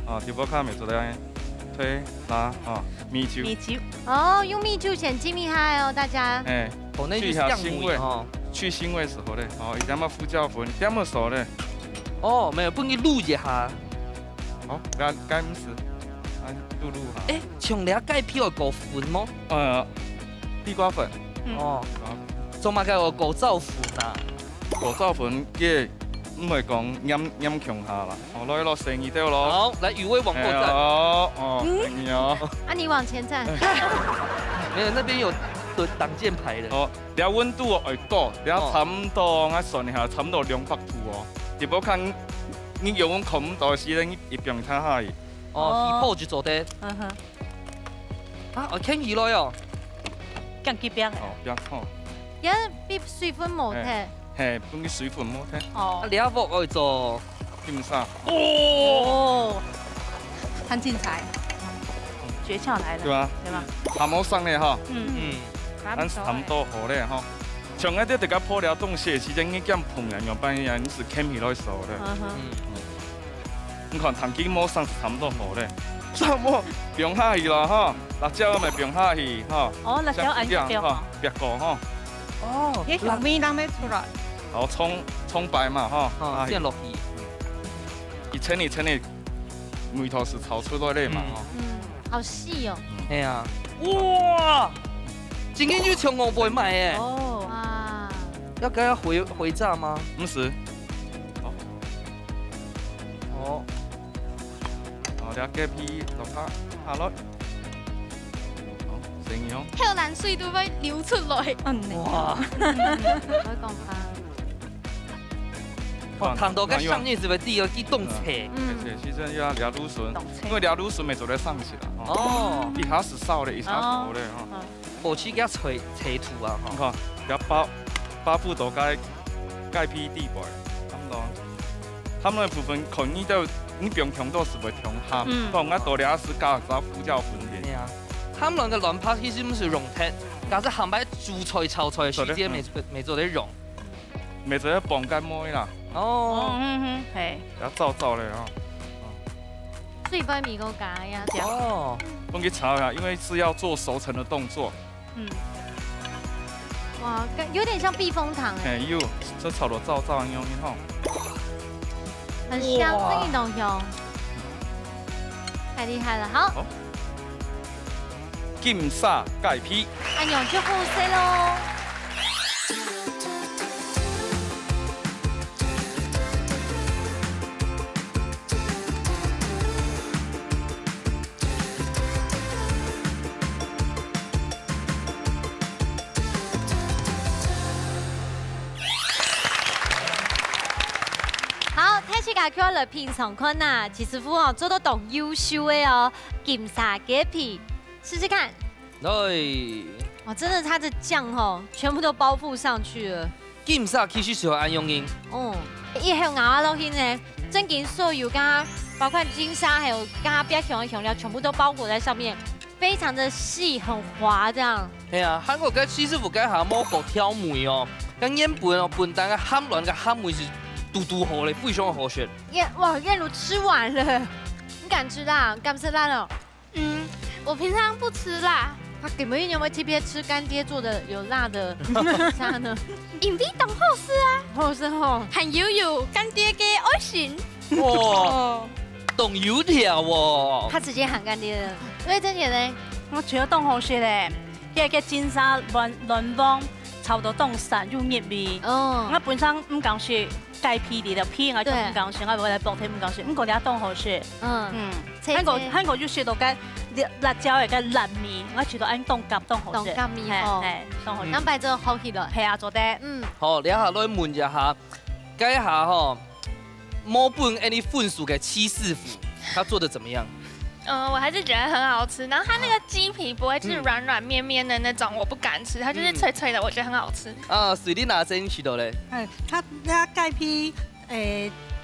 Speaker 4: 啊，條波卡咪做咧，推拉啊，米酒。
Speaker 1: 米酒。哦，用米酒前幾米嗨哦，大家。
Speaker 4: 哎，去下腥味，去腥味時候咧，哦，一點乜胡椒粉，點乜熟咧，
Speaker 2: 哦，没有，不能卤一下。
Speaker 4: 好，该唔是，卤下。
Speaker 2: 哎，像俩钙片有够粉吗？
Speaker 4: 地瓜粉。
Speaker 2: 哦。做嘛该有够造粉啊？
Speaker 4: 够造粉嘅。 唔係講陰強下啦，我攞落成二掉咯。
Speaker 2: 好，來雨薇往後站。
Speaker 4: 有。
Speaker 1: 啊，你往前站。
Speaker 2: 沒有，那邊有擋箭牌的。
Speaker 4: 哦，你溫度會高，你差唔多我算下，差唔多200度哦。如果看你用控到時咧，一邊睇下去。
Speaker 2: 哦，皮泡就做得。
Speaker 5: 嗯哼。
Speaker 2: 啊，我傾起來哦。
Speaker 5: 更結冰。
Speaker 4: 哦，冰好。
Speaker 1: 也比水分冇睇。
Speaker 4: 嘿，本啲水分冇睇。
Speaker 5: 哦，
Speaker 2: 你阿福愛做
Speaker 4: 金沙。
Speaker 5: 哦，很精彩，訣竅來了。
Speaker 4: 對啊。
Speaker 5: 對吧？
Speaker 4: 下冇生咧哈。
Speaker 5: 嗯。
Speaker 4: 咱差唔多好咧哈。像嗰啲大家破了東西，時陣已經碰人用半夜，你是傾起來熟咧。你看長期冇生差唔多好咧。差唔多冰下去啦哈，辣椒咪冰下去哈。
Speaker 5: 哦，辣椒按一表哈，
Speaker 4: 別個哈。
Speaker 9: 哦，啲香味啷咩出來？
Speaker 4: 然後蔥白嘛哈，
Speaker 2: 變落去。
Speaker 4: 以前你梅頭是炒出來的嘛哈。
Speaker 1: 好細哦。
Speaker 2: 哎呀，哇！今天就從我買買誒。
Speaker 1: 哦。哇。
Speaker 2: 要回炸嗎？
Speaker 4: 唔是。哦。好，你雞皮落下落。
Speaker 3: 漂藍水都會流出來。
Speaker 2: 哇！
Speaker 1: 我講翻。
Speaker 2: 哇，糖豆跟上面是不是第二季凍切？
Speaker 4: 其實要料滷筍，因為料滷筍咪做得上去啦。哦。一下是燒的，一下是熟的哈。
Speaker 2: 我去給它切土啊！
Speaker 4: 你看，要把布都該皮地板，差唔多。他們的部分可你都你不用強到是會強鹹，當我多了是加咗胡椒粉的。
Speaker 2: 他們嘅卵拍其實唔是溶鐵，但是鹹白煮菜炒菜時間沒做得溶，
Speaker 4: 沒做得綁乾妹啦。
Speaker 2: 哦，
Speaker 5: 係。
Speaker 4: 要燥咧啊。
Speaker 1: 水分米夠加呀。
Speaker 2: 哦。
Speaker 4: 我給炒下，因為是要做熟成的動作。
Speaker 1: 哇，有點像避風塘哎。
Speaker 4: 有，這炒到燥樣樣吼。
Speaker 1: 很香，這一種香。太厲害了，好。
Speaker 4: 金沙芥皮，
Speaker 1: 阿娘就好食咯。好，睇起家叫來品嘗看呐，其實傅哦做得當優秀的哦，金沙芥皮。 試試看，
Speaker 2: 對，
Speaker 1: 哇，真的它的醬哦，全部都包覆上去了。
Speaker 2: 金沙其實是按用嘅，
Speaker 1: 哦，也還有咬落去呢，真金所有剛包括金沙，還有剛剛邊熊的熊料，全部都包裹在上面，非常的細，很滑這樣。
Speaker 2: 係啊，韓國嘅師師傅家下摸過挑梅哦，咁煙本哦，本單嘅鹹卵嘅鹹梅是嘟嘟好的，非常好食。
Speaker 1: 哇，燕如吃完了，你敢吃辣？敢吃辣哦？
Speaker 3: 我平常不吃辣。
Speaker 1: 他有沒有特別吃乾爹做的有辣的沙呢？
Speaker 3: 因為當好事啊，
Speaker 1: 好事吼，
Speaker 3: 很有乾爹嘅愛心。
Speaker 2: 哇，懂油條喎！
Speaker 1: 他直接喊乾爹的。喂，珍姐呢？
Speaker 5: 我除咗當好事咧，嘅金沙亂幫炒到當散入熱味。哦，我本身唔講是芥皮嚟的皮，我就唔講是，我為了薄體唔講是，我哋當好事。韓國就食到嘅。 辣椒嘅個辣味，我覺得按凍夾凍好食。凍
Speaker 1: 夾味哦，
Speaker 5: 凍好食。
Speaker 1: 咁擺咗好起來，
Speaker 5: 係啊，做得。
Speaker 2: 好，你下來問一下，這下吼，摸本any分數嘅七師傅，他做的怎麼樣？
Speaker 7: 我還是覺得很好吃。然後它那個雞皮不會就是軟軟綿綿的那種，我不敢吃，它就是脆脆的，我覺得很好吃。
Speaker 2: 啊，水你哪先去到咧？
Speaker 6: 它芥皮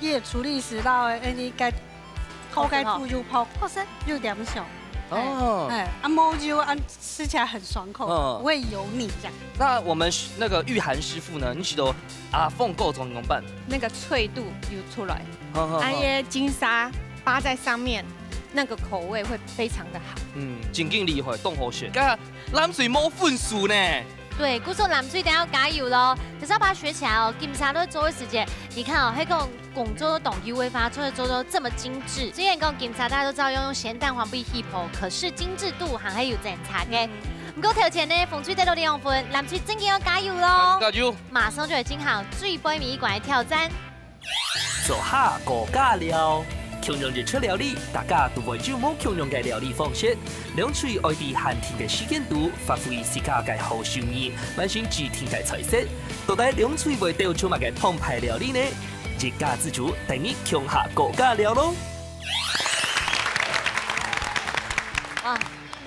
Speaker 6: 也處理時到any芥泡芥醋就泡就涼小。 哦，摸就吃起來很爽口，不會油膩這樣。
Speaker 2: 那我們那個玉涵師傅呢？你覺得阿鳳夠怎麼辦？
Speaker 9: 那個脆度有出來，那些金沙扒在上面，那個口味會非常的好。
Speaker 2: 真勁厲害，凍好食。咁冷水摸分數呢？
Speaker 1: 对，古说蓝水等要加油喽，可是要把它学起来哦。金沙都做的时间，你看哦，那个广州的董 U 微发出的做这么精致。虽然讲金沙大家都知道要用咸蛋黄 B hip， 可是精致度还有在差嘅。不过头前呢，风水得到2分，蓝水真嘅要加油喽！
Speaker 2: 加油！马
Speaker 1: 上就会进行最杯米馆的挑战。
Speaker 8: 做下高价料。庆荣日出料理，大家都会注目庆荣嘅料理方式，两嘴爱伫寒天嘅时间度，发挥自家嘅好手艺，完成具天嘅菜色。到底两嘴会调出乜嘅澎湃料理呢？一家之主带你庆下高价料咯！
Speaker 1: 哇，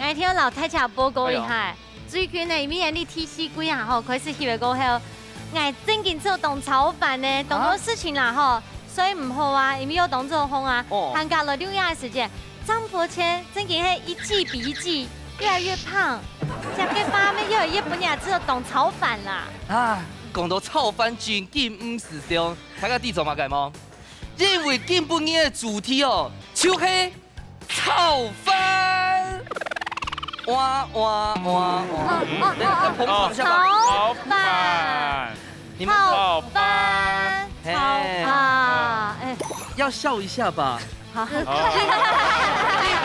Speaker 1: 我听老太太报告厉害，最近呢，明年你提示几下吼，开始翕个过后，我正经做动炒饭呢，动多事情啦吼。所以唔好啊，因为有动作风啊，寒假了6月的时间，张伯谦真给他一季比一季越来越胖，这个方面又有一本也只有懂炒饭啦。
Speaker 2: 啊，讲到炒饭真紧唔是上，大家知做嘛解吗？因为今本日的主题哦，就是炒饭。哇！
Speaker 4: 炒饭，
Speaker 2: 你们
Speaker 4: 炒饭。
Speaker 2: 要笑一下吧。好。因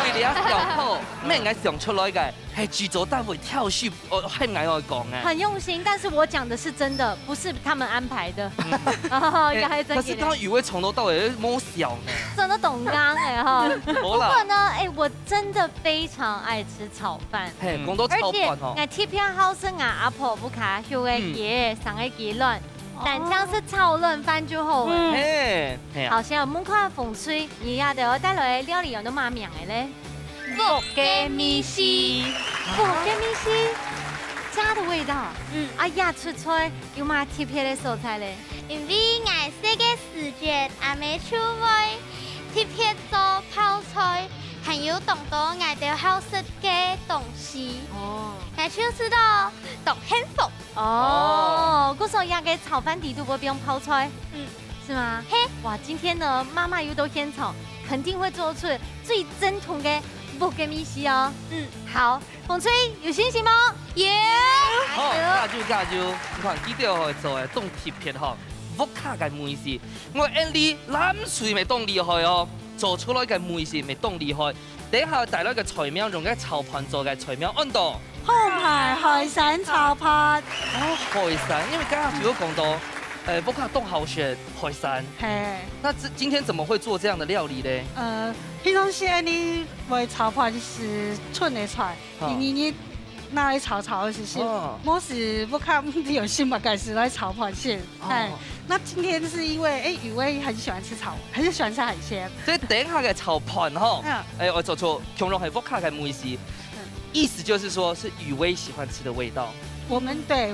Speaker 2: 为你要小透，咩爱想出来嘅，系剧组单位跳戏，系唔爱我讲嘅。
Speaker 1: 很用心，但是我讲的是真的，不是他们安排的。
Speaker 2: 可是刚雨薇从头到尾摸小呢。
Speaker 1: 真的懂刚哎哈。不过呢，我真的非常爱吃炒饭。
Speaker 2: 讲到炒饭
Speaker 1: 哦。我贴片好生啊，阿婆不卡修嘅嘢，上嘅鸡卵。但这样是炒嫩饭就好了。好，现在我们看风吹，你要的带来料理有那么名的嘞。
Speaker 3: 福建米线，
Speaker 1: 家的味道。啊呀，出菜有嘛特别的素菜嘞？
Speaker 3: 因为我这个时间还没出味，特别做泡菜，还有动到我的好吃的东西。我就是到冻很福。
Speaker 1: 我说呀，个炒饭底都不用泡菜，是吗？嘿，哇，今天呢，妈妈又都现炒，肯定会做出最正统的福建米线哦。好，风吹有信心吗？有。
Speaker 2: 好，加油！你看，记得会做的冻贴片哈，福卡嘅梅线，我按你蓝水咪冻厉害哦，做出来嘅梅线咪冻厉害。等下大家嘅材料用嘅炒盘做嘅材料按度。
Speaker 6: 澎湃海鮮炒飯。
Speaker 2: 海鮮，因為剛剛如果講到，不卡凍好選海鮮。那今天怎麼會做這樣的料理呢？
Speaker 6: 平常時你為炒飯是春的菜，你拿來炒的時我是不看有新嘛改是來炒飯線。那今天是因為雨薇很喜歡吃海鮮。
Speaker 2: 所以等下嘅炒盤哈，我做錯，強龍係不卡嘅梅事。意思就是说，是雨薇喜欢吃的味道。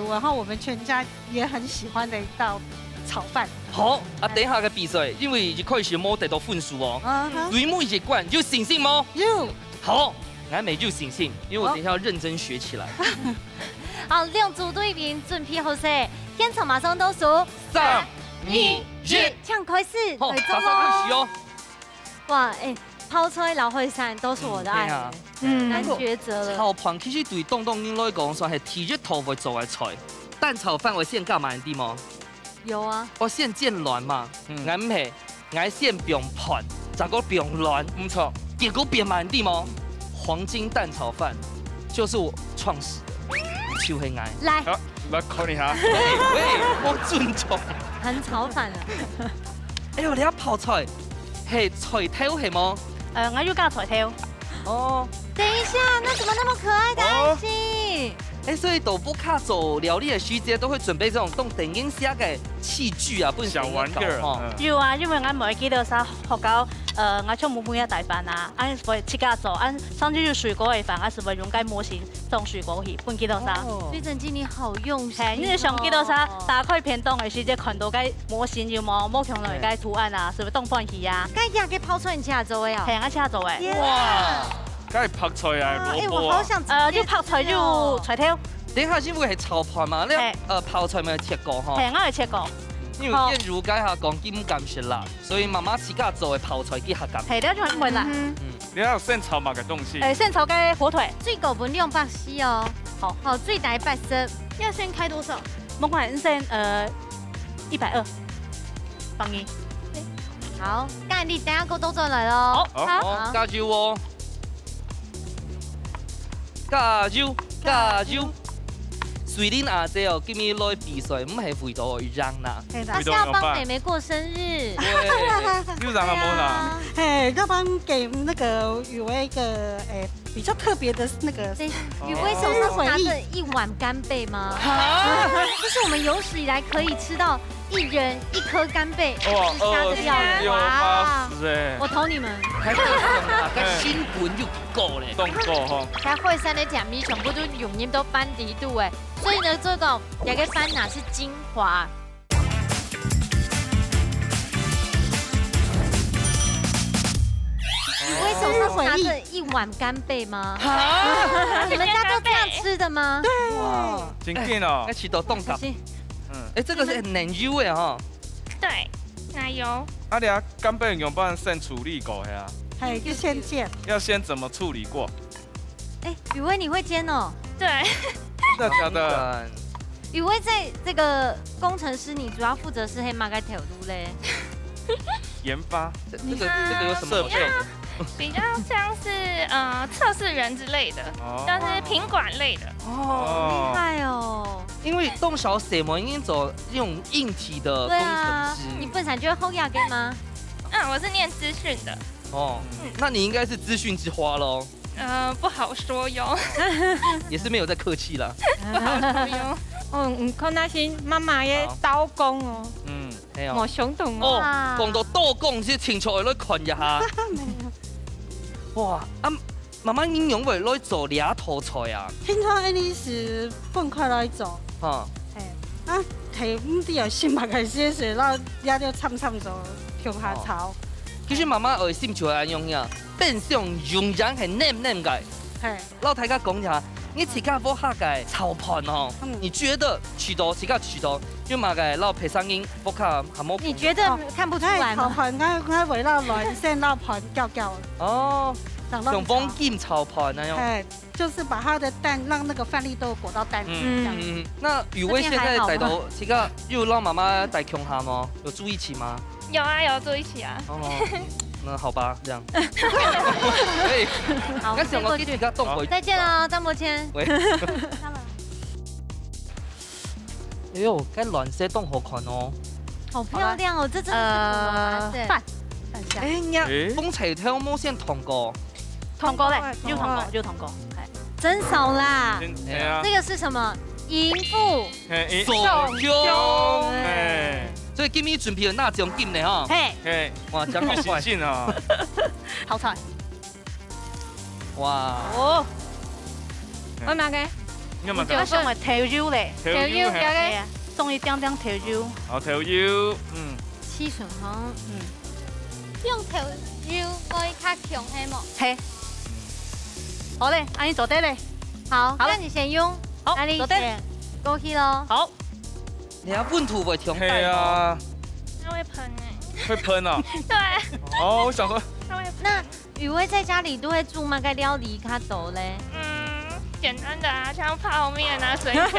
Speaker 6: 然后我们全家也很喜欢的一道炒饭。
Speaker 2: 好啊，等一下嘅比賽，因為已開始冇得到分數哦。對每一關有信心嗎？
Speaker 6: 有。
Speaker 2: 好，俺沒有信心，因為我等一下要認真學起來。
Speaker 1: 好，2組隊員準備好勢，現場馬上倒數3、2、1，搶開始，
Speaker 2: 好，馬上開始哦。
Speaker 1: 哇，泡菜、老海鮮都是我的愛，難抉擇了。
Speaker 2: 炒飯其實對東東人來講算係第一套會做嘅菜。蛋炒飯我先幹嘛啲麼？
Speaker 1: 有啊。
Speaker 2: 我先煎卵嘛，我唔係，我先不用盤，再個不用卵，唔錯。結果變慢啲麼？黃金蛋炒飯就是我創始的，就是我。
Speaker 1: 來，
Speaker 4: 來看一下。
Speaker 2: 喂，我尊重。
Speaker 1: 很炒飯啊！
Speaker 2: 哎呦，你要泡菜，係菜頭係麼？
Speaker 5: 我要加菜頭。
Speaker 1: 等一下，那怎麼那麼可愛的愛心？
Speaker 2: 所以都不卡做料理的時節，都會準備這種當電影寫嘅器具啊，不然
Speaker 4: 小玩意兒。
Speaker 5: 有啊，因為我唔會記得啥學到我出門每一大飯啊，俺會自家做，俺甚至有水果嘅飯，俺是會用cái模型種水果去，不記得啥。
Speaker 1: 水整經你好用心。
Speaker 5: 你想記得啥？打開片檔嘅時節看到cái模型有冇摸向來cái圖案啊，是不是當飯去啊？
Speaker 1: 該呀，給泡出你家做嘅啊？
Speaker 5: 係我家做嘅。
Speaker 2: 哇！
Speaker 4: 梗係拍菜啊，蘿蔔
Speaker 1: 我好想
Speaker 5: 就拍菜就菜頭。
Speaker 2: 等下先會係炒盤嘛？你泡菜咪切過嗬？
Speaker 5: 係，我係切過。
Speaker 2: 因為燕如解下講金感是辣，所以媽媽自家做嘅泡菜幾合感。
Speaker 5: 係，呢種會辣。
Speaker 4: 你要現炒乜嘅東西？
Speaker 5: 現炒嘅火腿，
Speaker 1: 最高分240哦。好，最大80，
Speaker 3: 要先开多少？
Speaker 5: 不管先120，放你。
Speaker 1: 好，干你等下给我都转来喽。
Speaker 2: 好，加油哦！加油，加油！随恁阿姐哦，今日来比赛，唔系为咗让啦，
Speaker 1: 他是要帮妹妹过生日。
Speaker 4: 又让他摸啦。
Speaker 6: 哎，要帮给那个雨薇一个比较特别的那个。
Speaker 1: 雨薇手上是拿着一碗干贝吗？这是我们有史以来可以吃到一人1颗干贝吃下的料理。
Speaker 4: 哇！
Speaker 1: 我投你们。
Speaker 2: 还是啊，个新盆又够咧，
Speaker 4: 够吼。
Speaker 1: 在会山的甜米全部都用音都班底度哎，所以呢，这个也个班哪是精华。雨薇手上是拿着一碗干贝吗？你们家都这样吃的吗？
Speaker 6: 对，
Speaker 4: 哇，真劲哦！
Speaker 2: 那起到冻感。这个是奶油的哈。
Speaker 7: 对，奶油。
Speaker 4: 你啊，干贝用不能先处理过呀？
Speaker 6: 就先煎。
Speaker 4: 要先怎么处理过？
Speaker 1: 雨薇你会煎哦？
Speaker 7: 对。
Speaker 4: 真的假的？
Speaker 1: 雨薇在这个工程师，你主要负责是黑马盖条路嘞。
Speaker 4: 研发。
Speaker 2: 这个有什么设备？
Speaker 7: 比较像是测试人之类的，就是品管类的。
Speaker 1: 厉害哦！
Speaker 2: 因为动小什么应该走这种硬体的工程师。
Speaker 1: 你本产就是后亚根吗？
Speaker 7: 我是念资讯的。
Speaker 2: 那你应该是资讯之花喽。
Speaker 7: 不好说哟。
Speaker 2: 也是没有在客气啦。
Speaker 7: 不好说哟。
Speaker 9: 唔看那些妈妈嘅刀工哦。我想懂
Speaker 2: 哦。讲到刀工，是清楚来看一下。哇，妈妈应用为来做俩头菜啊？
Speaker 6: 平常你是分开来做。提唔啲又先白开些水，然后也要掺做香下炒。
Speaker 2: 其实妈妈会心就安用呀，变相用人系嫩嘅。老太家讲下，你自家不下个炒盘哦，你觉得取多自家取多，就嘛个老皮声音不卡还冇。
Speaker 1: 你觉得看不出来吗？
Speaker 6: 炒盘我围绕软线老盘叫。
Speaker 2: 哦，用风剑炒盘那样。
Speaker 6: 就是把它的蛋让那个饭粒都裹到蛋里这样。
Speaker 2: 那雨薇现在在头，自家又让妈妈带穷下吗？有住一起吗？
Speaker 7: 有啊，有住一起啊。
Speaker 2: 那好吧，这样。可以。
Speaker 1: 好，飞过去。再见了，张伯谦。
Speaker 2: 喂。哎呦，该暖色冻好看哦。
Speaker 1: 好漂亮哦，这真的是饭香。
Speaker 2: 呀，风彩条毛线糖果。
Speaker 5: 糖果嘞，就糖果。
Speaker 1: 真少啦。这个是什么？银富
Speaker 2: 手中。所以今日准备了那奖金呢哈？
Speaker 5: 嘿，
Speaker 2: 哇，奖好快
Speaker 4: 啊！
Speaker 5: 好彩！
Speaker 2: 哇！
Speaker 9: 我哪个？
Speaker 5: 我送咪條腰咧，
Speaker 9: 條腰有嘅，
Speaker 5: 送一點條腰。
Speaker 4: 好條腰，
Speaker 1: 七筍行，
Speaker 3: 用條腰會較強係冇？
Speaker 5: 係。好嘞，阿你坐低嘞。
Speaker 1: 好，那你先用。
Speaker 5: 好，
Speaker 1: 坐低。过去咯。
Speaker 5: 好。
Speaker 2: 你要温土会停
Speaker 4: 带啊。
Speaker 7: 它会喷哎。
Speaker 4: 会喷啊？
Speaker 7: 对。
Speaker 4: 哦，我想说。
Speaker 1: 那雨薇在家里都会煮嘛个料理卡多嘞？
Speaker 7: 简单的啊，像泡面啊、水饺。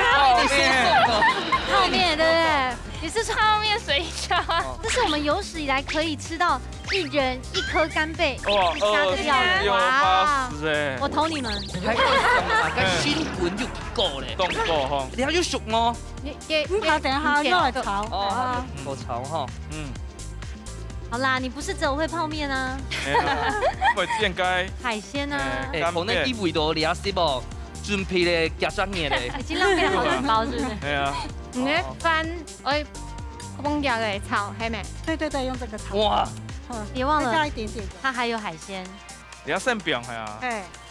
Speaker 1: 泡面对不对？
Speaker 7: 你是泡面水饺啊？
Speaker 1: 这是我们有史以来可以吃到一人1颗干贝吃下的料理。
Speaker 4: 哇！
Speaker 1: 我投你们。
Speaker 2: 还够香，个新盆又够嘞。
Speaker 4: 冻够哈。
Speaker 2: 你还要熟哦。
Speaker 6: 好，等一下要来炒。
Speaker 2: 哦，我炒哈。
Speaker 1: 好啦，你不是只有会泡面啊？
Speaker 4: 会煎该
Speaker 1: 海鲜啊。
Speaker 2: 可能以为到俩是不？准备咧夹生嘢咧。
Speaker 1: 已经浪费了好几包，是不是？
Speaker 4: 对啊。
Speaker 9: 你嘅饭我崩夹嘅炒，係咪？
Speaker 6: 对，用这个炒。
Speaker 2: 哇！
Speaker 1: 别忘了
Speaker 6: 加一点点。
Speaker 1: 它还有海鲜。
Speaker 4: 你要先表系啊。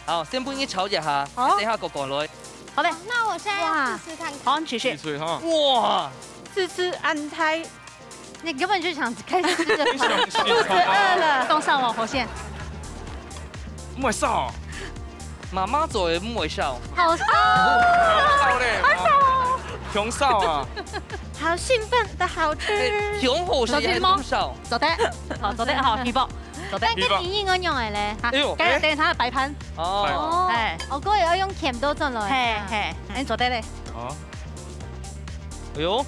Speaker 2: 好，先帮你炒一下，等下过来。
Speaker 5: 好嘞，
Speaker 3: 那我现在要试试看。
Speaker 5: 好，继续。
Speaker 2: 哇！
Speaker 9: 吃安胎。
Speaker 1: 你根本就想开始吃这个，肚子
Speaker 9: 饿了。
Speaker 5: 冻上网红线。
Speaker 4: 唔会烧。
Speaker 2: 妈妈做的唔会烧。
Speaker 1: 好烧。
Speaker 4: 烧嘞。好烧。熊烧啊。
Speaker 9: 好兴奋的好吃。
Speaker 2: 熊好食也唔烧。
Speaker 5: 坐低。好，坐低好，预报。
Speaker 1: 但跟你应用的咧。
Speaker 5: 哎呦，等下摆盘。
Speaker 1: 哦。我嗰日要用鉗刀進來。
Speaker 5: 你坐低咧。
Speaker 4: 好。
Speaker 2: 哎呦，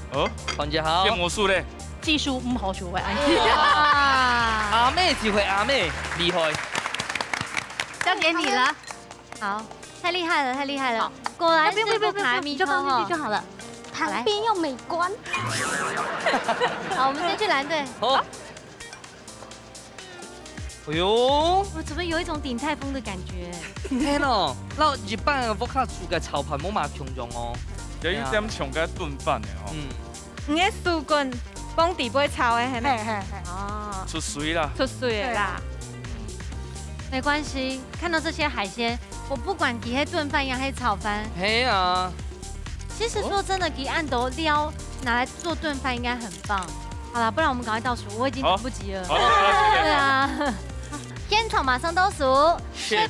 Speaker 2: 团结好。
Speaker 4: 变魔术嘞。
Speaker 5: 技术唔好学会安
Speaker 2: 阿妹只会阿妹，厉害。
Speaker 1: 交给你了。好，太厉害了，太厉害了。果然是不卡米
Speaker 5: 就放进去就好了。
Speaker 3: 旁边要美观。
Speaker 1: 好，我们先去蓝队。
Speaker 2: 好。哎呦，
Speaker 1: 我怎么有一种鼎泰丰的感觉？
Speaker 2: 嘿咯，那日本的福卡煮嘅炒饭冇嘛强种哦。
Speaker 4: 有一点像个炖饭的哦。
Speaker 9: 你个薯棍放底杯炒的，嘿嘿。
Speaker 1: 哦，
Speaker 4: 出水啦。
Speaker 9: 出水的啦。
Speaker 1: 没关系，看到这些海鲜，我不管底黑炖饭呀，还是炒饭。
Speaker 2: 嘿啊。
Speaker 1: 其实说真的，给按斗撩拿来做炖饭应该很棒。好了，不然我们赶快倒数，我已经等不及了。对啊。烟草马上倒数，10、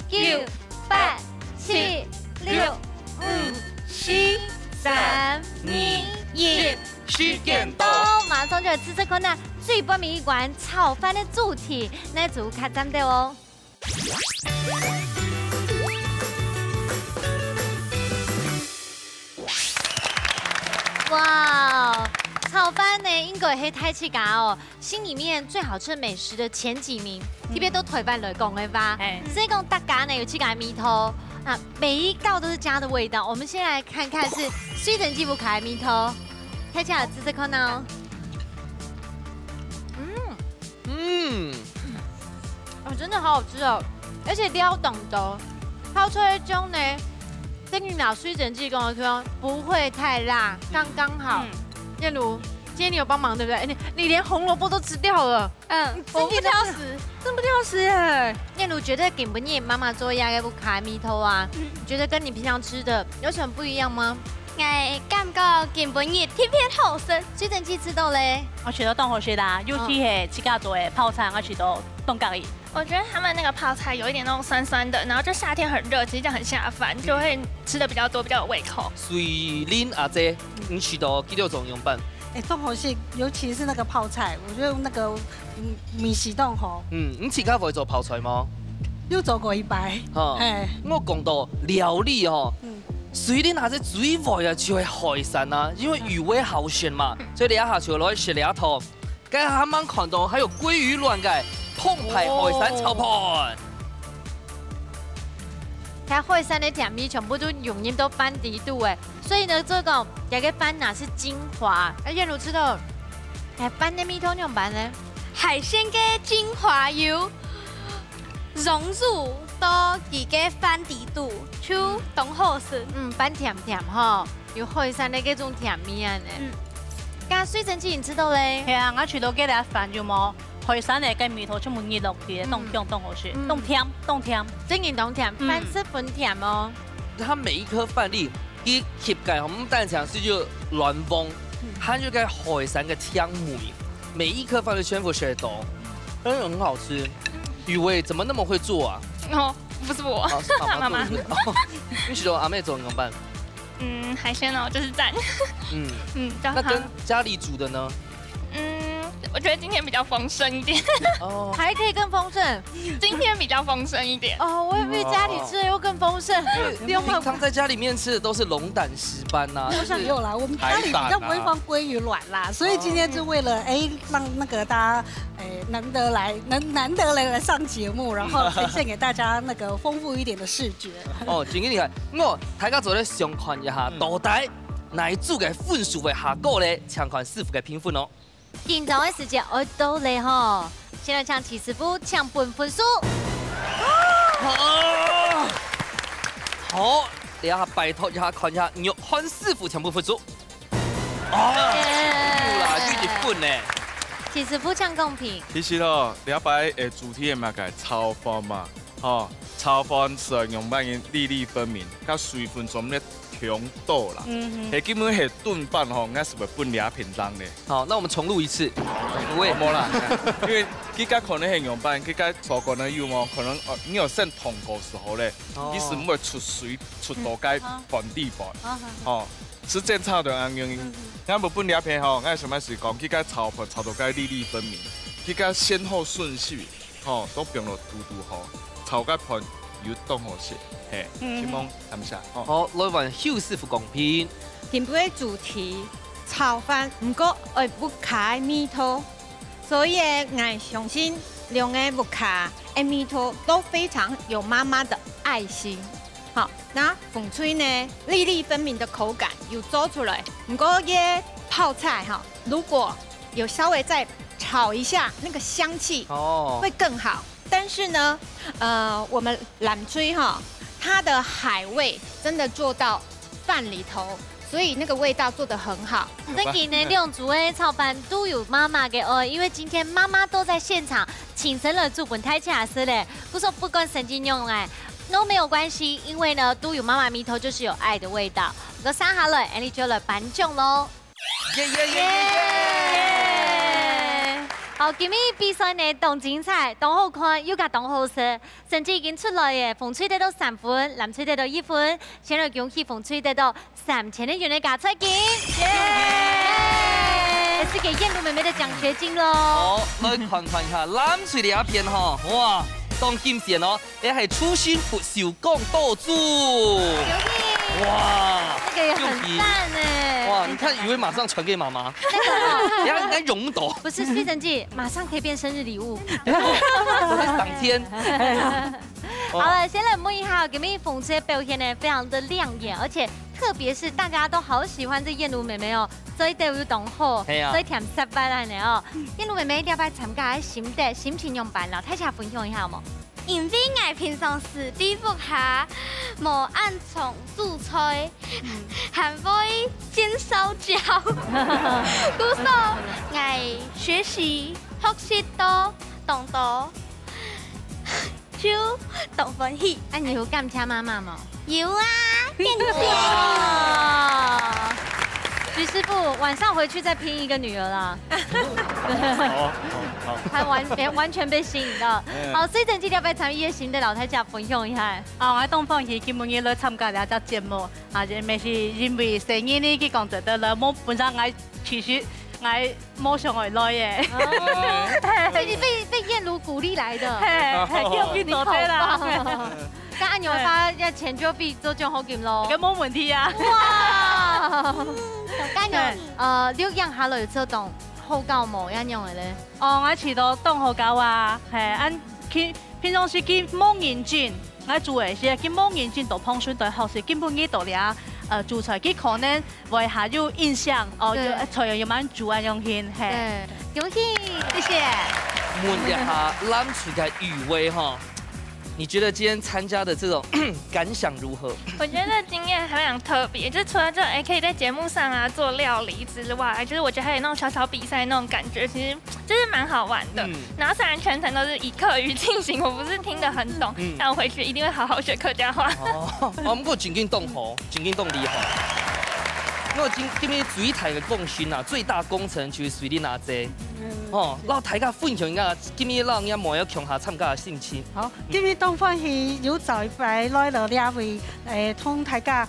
Speaker 1: 9、8、7、6、5、4、3、2、1，时间到，马上就来吃这款呢最不迷馆炒饭的主题，那组卡站的哦。哇！炒饭呢，应该是太气嘎哦，心里面最好吃美食的前几名，特别都推翻了讲的吧？所以讲大家呢有去改米头啊，每一道都是家的味道。我们先来看看是水蒸气不开米头，太起来吃这款呢。哦，真的好好吃哦，而且料懂得泡出来中呢，这个水蒸气跟我说不会太辣，刚刚好。燕如，今天你有帮忙对不对？你连红萝卜都吃掉了。
Speaker 3: 我不挑食，
Speaker 1: 真不挑食耶。燕如觉得给不腻妈妈做鸭个不卡米头啊？你觉得跟你平常吃的有什么不一样吗？
Speaker 3: 我感觉根本也特别好吃。
Speaker 1: 水蒸气吃到嘞，
Speaker 5: 我觉得冻好吃啦，尤其是自家做的泡菜，我觉得冻咖喱。
Speaker 7: 我觉得他们那个泡菜有一点那种酸酸的，然后就夏天很热，其实这样很下饭，就会吃的比较多，比较有胃口。
Speaker 2: 所以恁阿姐，你去到几多种用饭？
Speaker 6: 冻好蟹，尤其是那个泡菜，我觉得那个米稀冻好。
Speaker 2: 你自家会做泡菜吗？
Speaker 6: 有做过一摆。
Speaker 2: 我讲到料理哦。所以你拿这最外啊，就会海鲜啊，因为鱼味好鲜嘛，所以你一下就攞去食两头。刚才他们看到还有鲑鱼卵嘅澎湃海鲜炒饭。
Speaker 1: 睇海鲜的甜味全部都融入到饭底度诶，所以呢，这个有个饭呐是精华。燕如知道，饭的米汤怎么办呢？
Speaker 3: 海鲜嘅精华油融入到自己饭底度，就冻好吃。
Speaker 1: 饭甜甜哈，有海鲜的嗰种甜味啊呢。加水蒸气你知道嘞？
Speaker 5: 系啊，我除到几粒饭就冇。海鲜的跟米头全部热落去，冻好吃，冻甜，
Speaker 1: 真然冻甜，饭是很甜哦。
Speaker 2: 它每一颗饭粒，一吸盖，我们蛋肠是就软崩，它就该海鲜的香味，每一颗饭都全部学到，很好吃。雨薇怎么那么会做啊？
Speaker 7: 哦，不是我，
Speaker 2: 是妈妈做的。你许多阿妹做怎么办？
Speaker 7: 海鲜哦，就是赞。
Speaker 2: 那跟家里煮的呢？
Speaker 7: 我觉得今天比较丰盛一点。
Speaker 1: 哦，还可以更丰盛。
Speaker 7: 今天比较丰盛一点。
Speaker 1: 哦，我以为家里吃的又更丰盛。
Speaker 2: 平常在家里面吃的都是龙胆石斑呐。
Speaker 6: 没有啦，我们家里比较不会放鲑鱼卵啦，所以今天就为了让那个大家难得来上节目，然后呈现给大家那个丰富一点的视觉。
Speaker 2: 哦，真厉害！我大家做咧上看一下，到底哪一组嘅分数会下降咧？请看师傅嘅评分哦。
Speaker 1: 紧张的时间我都来吼，现在请齐师傅抢分数。
Speaker 2: 好，你下拜托一下看一下，玉汉师傅抢分数。啦，1分呢。
Speaker 1: 齐师傅抢公平。
Speaker 4: 其实哦，了摆主题嘛个炒饭嘛，炒饭使用饭因粒粒分明，甲水分中咧。强度啦，基本是炖饭吼，应该是会分2片章的。
Speaker 2: 好，那我们重录一次。
Speaker 4: 我冇啦，因为佢家可能係用飯，佢家做過呢要麼可能你有先燙過時候咧，你是唔會出水出到街飯底飯。哦，時間差就咁樣。啱冇分2片吼，我什麼是講佢家炒飯炒到街粒粒分明，佢家先後順序都變落嘟嘟好，炒街飯有凍好食。希望感謝。
Speaker 2: 好，來問邱師傅講片。
Speaker 9: 甜杯主題炒饭，不过会不卡的米汤，所以我相信两个不卡的米汤都非常有妈妈的爱心。好，那凤脆呢，粒粒分明的口感有做出来，不过耶泡菜哈，如果有稍微再炒一下，那个香气会更好。但是呢，我们蓝炊哈，它的海味真的做到饭里头，所以那个味道做得很好。
Speaker 1: 真今天两组的炒饭都有妈妈给哦，因为今天妈妈都在现场，请神了主本太恰斯嘞，不说不跟神经用哎。都没有关系，因为呢，都有妈妈米头就是有爱的味道。我三下了 ，Annie 就了颁奖喽！耶耶耶耶！好，今日比赛呢，动精彩，动好看，又加动好食，成绩已经出来耶！凤翠得到3分，蓝翠得到1分，先来恭喜凤翠得到3000元的加菜金，耶！也是给燕如妹妹的奖学金喽。
Speaker 2: 好，来看看一下蓝翠的一片哈，哇！当金线哦，也係初心不锈鋼豆珠。哇，
Speaker 1: 那个也很赞哎！
Speaker 2: 哇，你看，以为马上传给妈妈，那个应该融到。
Speaker 1: 不是吸尘器，马上可以变生日礼物。
Speaker 2: 我会赏天。
Speaker 1: 好了，先来摸一下，给妹凤翠表现呢非常的亮眼，而且特别是大家都好喜欢这燕如妹妹哦，所以都有动好，所以甜失败啦呢哦。燕如妹妹要不要参加心情用版了？大家分享一下冇？
Speaker 3: 因为我平常时地不下，无按从煮菜，还会煎烧焦，故所我学习多动多，就动欢喜。
Speaker 1: 啊，你有感谢妈妈冇？
Speaker 3: 有啊，谢
Speaker 1: 谢。徐师傅，晚上回去再拼一个女儿啦。好，他完全被吸引到。好，所以这期要不要参与新的老太家分享一下？
Speaker 5: 我当放弃今日来参加呢只节目，咪是因为生意呢去工作得了，我本身我其实我冇上来来嘅。
Speaker 1: 你被燕如鼓励来的，
Speaker 5: 要去做对啦。
Speaker 1: 咁阿牛花一錢咗必做獎好劍咯，
Speaker 5: 咁冇問題啊！
Speaker 1: 哇，咁牛你養下來做當好教冇一樣嘅咧？
Speaker 5: 哦，我遲到當好教啊，係按佢平常時佢冇認真，我做嘅時佢冇認真到碰選對學時根本呢度咧做菜，佢可能為下有印象哦，菜又慢慢做啊用先係。
Speaker 1: 恭喜，謝謝。
Speaker 2: 問一下咱出嘅語味哈。你觉得今天参加的这种感想如何？
Speaker 7: 我觉得经验非常特别，就除了这可以在节目上做料理之外，就是我觉得还有那种小比赛那种感觉，其实就是蛮好玩的。然后虽然全程都是以客语进行，我不是听得很懂，但我回去一定会好好学客家话。
Speaker 2: 不过真紧动好，真紧动厉害。因为今日水台嘅贡献啊，最大工程就是随你拿这。哦，让大家分享一下，今日让人冇有强下参加嘅心情。
Speaker 6: 好，今日东方系有找一来来了两位，同大家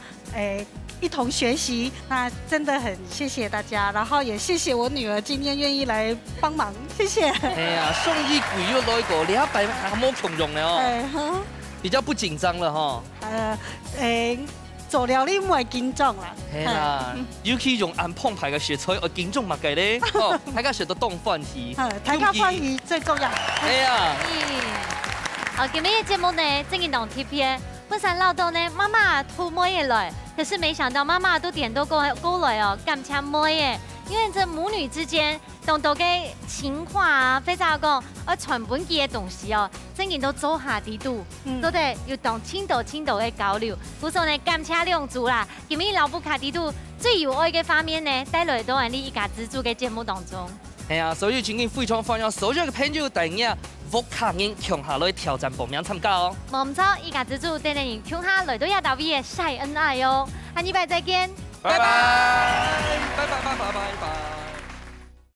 Speaker 6: 一同学习，那真的很谢谢大家，然后也谢谢我女儿今天愿意来帮忙，谢谢。
Speaker 2: 哎呀，送衣柜要来个200还冇穷用的哦，比较不紧张了哈。
Speaker 6: 做料理唔会紧张啦，
Speaker 2: 係啦，尤其用按澎湃嘅食材，我緊張物嘅咧，哦，大家食到當飯氣，
Speaker 6: 大家歡喜最重要。
Speaker 2: 係啊。
Speaker 1: 好，今日嘅節目呢，正經同 TP 本身鬧到呢，媽媽吐妹嘢來，可是沒想到媽媽都點都過來哦，感謝妹嘢，因為這母女之間同到嘅情況啊，非常講，傳本機嘅東西哦，正經都做下啲度，都得要當青島嘅交流。故所呢，感謝兩組啦，今日老布卡啲度最有愛嘅畫面呢，帶來到我哋一家之主嘅節目當中。
Speaker 2: 係啊，所以今日非常歡迎所有嘅朋友大家沃卡人強下來挑戰報名參加哦。
Speaker 1: 冇錯，一家之主帶領人強下來到亞達威嘅曬恩愛哦，下禮拜再見，
Speaker 2: 拜拜，拜拜。